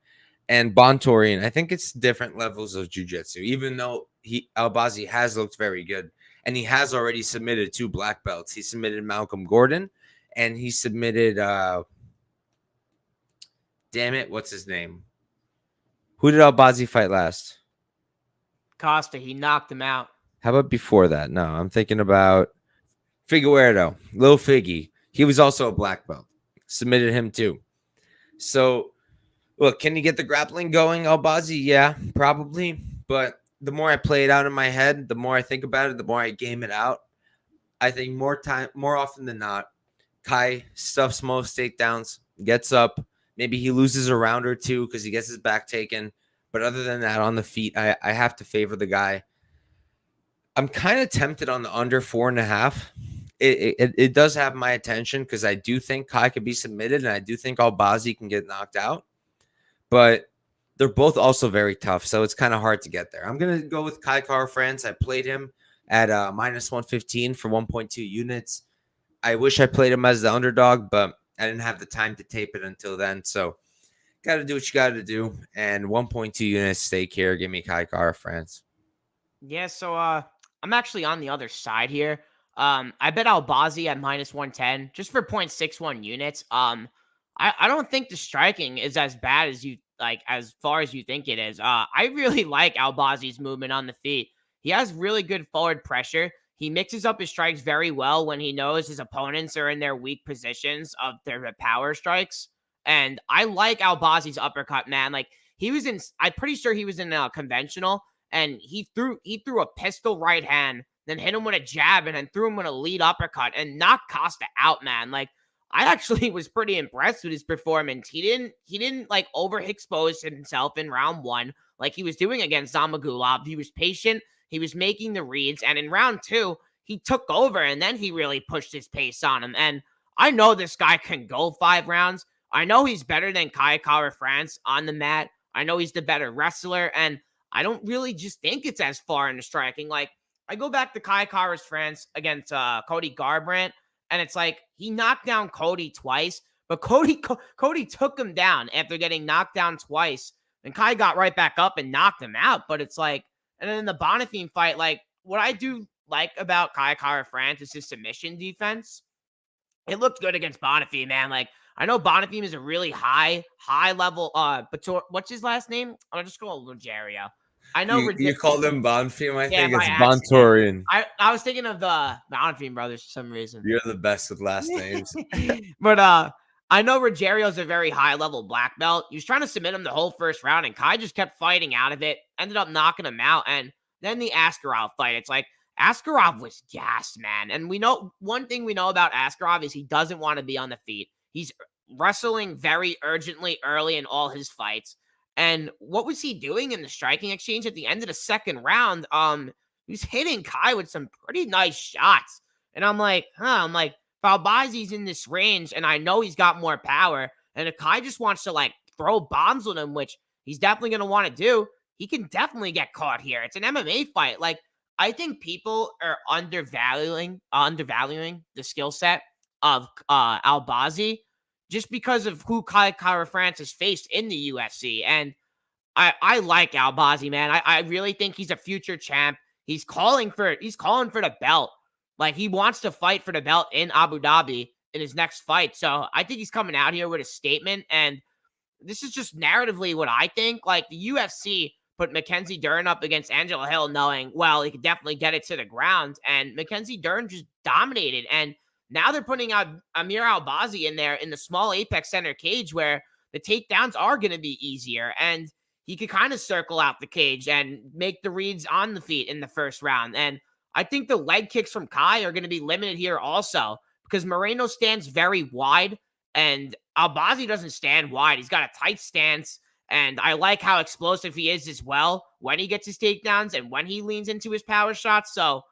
and Bontorin, I think it's different levels of jiu-jitsu, even though Albazi has looked very good, and he has already submitted 2 black belts. He submitted Malcolm Gordon, and he submitted damn it, what's his name? Who did Albazi fight last? Costa, he knocked him out. How about before that? No, I'm thinking about Figueroa, Lil Figgy. He was also a black belt. Submitted him too. So, look, can you get the grappling going, Albazi? Yeah, probably. But the more I play it out in my head, the more I think about it, the more I game it out. I think more often than not, Kai stuffs most takedowns, gets up. Maybe he loses a round or two because he gets his back taken. But other than that, on the feet, I have to favor the guy. I'm kind of tempted on the under 4.5. It does have my attention because I do think Kai could be submitted, and I do think Albazi can get knocked out. But they're both also very tough, so it's kind of hard to get there. I'm going to go with Kai Kara France. I played him at minus 115 for 1.2 units. I wish I played him as the underdog, but I didn't have the time to tape it until then. So got to do what you got to do. And 1.2 units stake here. Give me Kai Kara France. Yeah, so I'm actually on the other side here. I bet Albazi at minus 110 just for 0.61 units. I don't think the striking is as bad as you like, as far as you think it is. I really like Albazi's movement on the feet. He has really good forward pressure. He mixes up his strikes very well when he knows his opponents are in their weak positions of their power strikes. And I like Albazi's uppercut, man. Like I'm pretty sure he was in a conventional, and he threw a pistol right hand, then hit him with a jab, and then threw him with a lead uppercut and knocked Costa out, man. Like, I actually was pretty impressed with his performance. He didn't like overexpose himself in round 1 like he was doing against Zamagulov. He was patient. He was making the reads, and in round 2, he took over, and then he really pushed his pace on him. And I know this guy can go 5 rounds. I know he's better than Kai Kara France on the mat. I know he's the better wrestler, and I don't really just think it's as far in the striking. Like, I go back to Kai Kara France against Cody Garbrandt, and it's like he knocked down Cody twice, but Cody took him down after getting knocked down twice, and Kai got right back up and knocked him out. But it's like, and then in the Bonifim fight, like, what I do like about Kai Kara France is his submission defense. It looked good against Bonifim, man. Like, I know Bonifim is a really high level. But what's his last name? I'll just call Rogerio. I know you called him Bonfim. I think it's accident. Bontorian. I was thinking of the Bonifim brothers for some reason. You're the best with last names. But I know Rogerio's a very high level black belt. He was trying to submit him the whole first round, and Kai just kept fighting out of it. Ended up knocking him out, and then the Askarov fight. It's like, Askarov was gassed, man. And we know one thing we know about Askarov is he doesn't want to be on the feet. He's wrestling very urgently early in all his fights. And what was he doing in the striking exchange at the end of the second round? He was hitting Kai with some pretty nice shots. And I'm like, Falbazi's in this range, and I know he's got more power. And if Kai just wants to like throw bombs on him, which he's definitely going to want to do, he can definitely get caught here. It's an MMA fight. Like, I think people are undervaluing the skill set of Albazi just because of who Kai Kara France has faced in the UFC. And I like Albazi, man. I really think he's a future champ. He's calling for the belt. Like, he wants to fight for the belt in Abu Dhabi in his next fight. So I think he's coming out here with a statement. And this is just narratively what I think. Like, the UFC put Mackenzie Dern up against Angela Hill knowing, well, he could definitely get it to the ground. And Mackenzie Dern just dominated. And now they're putting out Amir Albazi in there in the small Apex Center cage where the takedowns are going to be easier, and he could kind of circle out the cage and make the reads on the feet in the first round. And I think the leg kicks from Kai are going to be limited here also, because Moreno stands very wide and Albazi doesn't stand wide. He's got a tight stance, and I like how explosive he is as well when he gets his takedowns and when he leans into his power shots. So,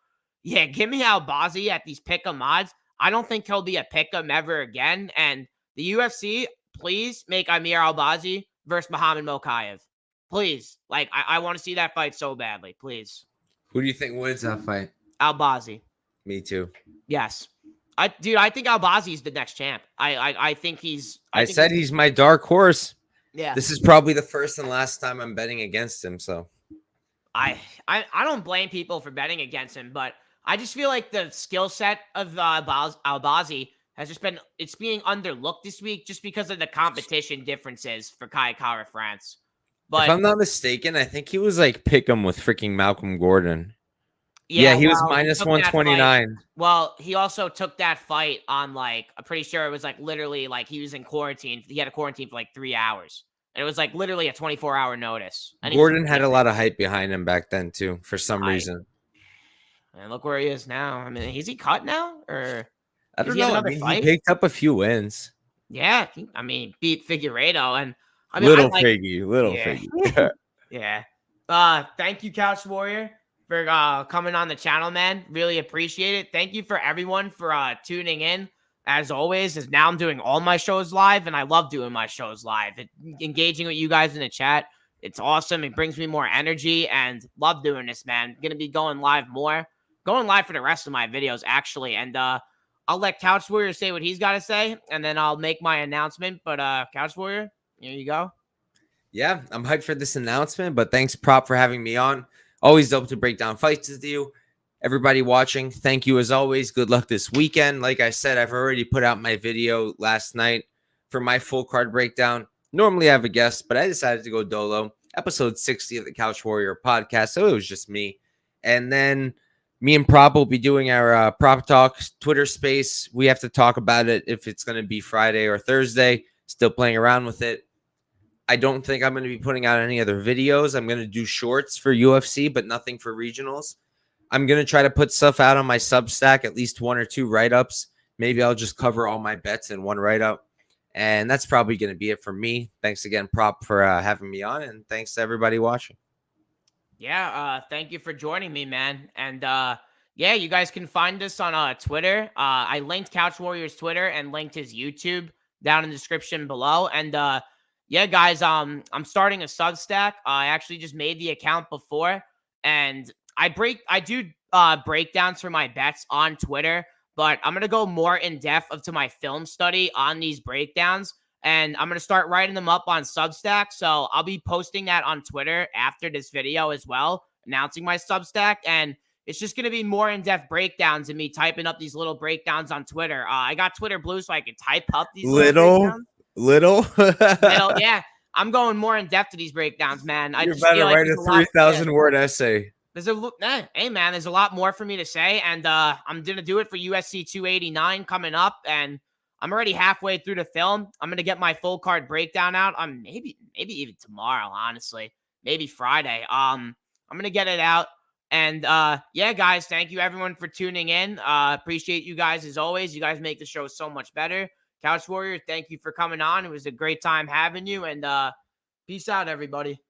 yeah, give me Albazi at these pick'em odds. I don't think he'll be a pick'em ever again. And the UFC, please make Amir Albazi versus Muhammad Mokaev. Please. Like, I want to see that fight so badly. Please. Who do you think wins that fight? Albazi. Me too. Yes. I think Albazi is the next champ. I think he's. I said he's my dark horse. Yeah. This is probably the first and last time I'm betting against him. So I don't blame people for betting against him, but I just feel like the skill set of Albazi has just been, it's being underlooked this week just because of the competition differences for Kai Kara France. But if I'm not mistaken, I think he was like pick him with freaking Malcolm Gordon. yeah, he was minus 129. Well, he also took that fight on like, I'm pretty sure it was like literally like he was in quarantine. He had a quarantine for like 3 hours. And it was like literally a 24-hour notice. And Gordon had a lot of hype behind him back then too, for some reason. And look where he is now. I mean, is he cut now? Or I don't know. I mean, he picked up a few wins. Yeah. I mean, beat Figueiredo. And I mean, little Figgy. Yeah. Thank you, Couch Warrior, for coming on the channel, man. Really appreciate it. Thank you for everyone for tuning in. As always, as now I'm doing all my shows live, and I love doing my shows live. Engaging with you guys in the chat, it's awesome. It brings me more energy, and love doing this, man. Gonna be going live more. Going live for the rest of my videos, actually. And I'll let Couch Warrior say what he's got to say, and then I'll make my announcement. But Couch Warrior, here you go. Yeah, I'm hyped for this announcement, but thanks, Prop, for having me on. Always dope to break down fights with you. Everybody watching, thank you as always. Good luck this weekend. Like I said, I've already put out my video last night for my full card breakdown. Normally I have a guest, but I decided to go dolo. Episode 60 of the Couch Warrior podcast, so it was just me. And then me and Prop will be doing our Prop Talk Twitter space. We have to talk about it if it's going to be Friday or Thursday. Still playing around with it. I don't think I'm going to be putting out any other videos. I'm going to do shorts for UFC, but nothing for regionals. I'm going to try to put stuff out on my Substack, at least 1 or 2 write-ups. Maybe I'll just cover all my bets in one write-up. And that's probably going to be it for me. Thanks again, Prop, for having me on. And thanks to everybody watching. Yeah, thank you for joining me, man. And yeah, you guys can find us on Twitter. I linked Couch Warrior's Twitter and linked his YouTube down in the description below. And yeah, guys, I'm starting a Substack. I actually just made the account before, and I do breakdowns for my bets on Twitter, but I'm gonna go more in depth to my film study on these breakdowns, and I'm gonna start writing them up on Substack. So I'll be posting that on Twitter after this video as well, announcing my Substack, and it's just gonna be more in depth breakdowns and me typing up these little breakdowns on Twitter. I got Twitter Blue, so I can type up these little. Yeah, I'm going more in depth to these breakdowns, man. You're about to write a 3,000 word essay. Hey man, there's a lot more for me to say, and I'm gonna do it for UFC 289 coming up, and I'm already halfway through the film. I'm gonna get my full card breakdown out. Maybe even tomorrow, honestly, maybe Friday. I'm gonna get it out, and yeah, guys, thank you everyone for tuning in. Appreciate you guys as always. You guys make the show so much better. Couch Warrior, thank you for coming on. It was a great time having you, and peace out, everybody.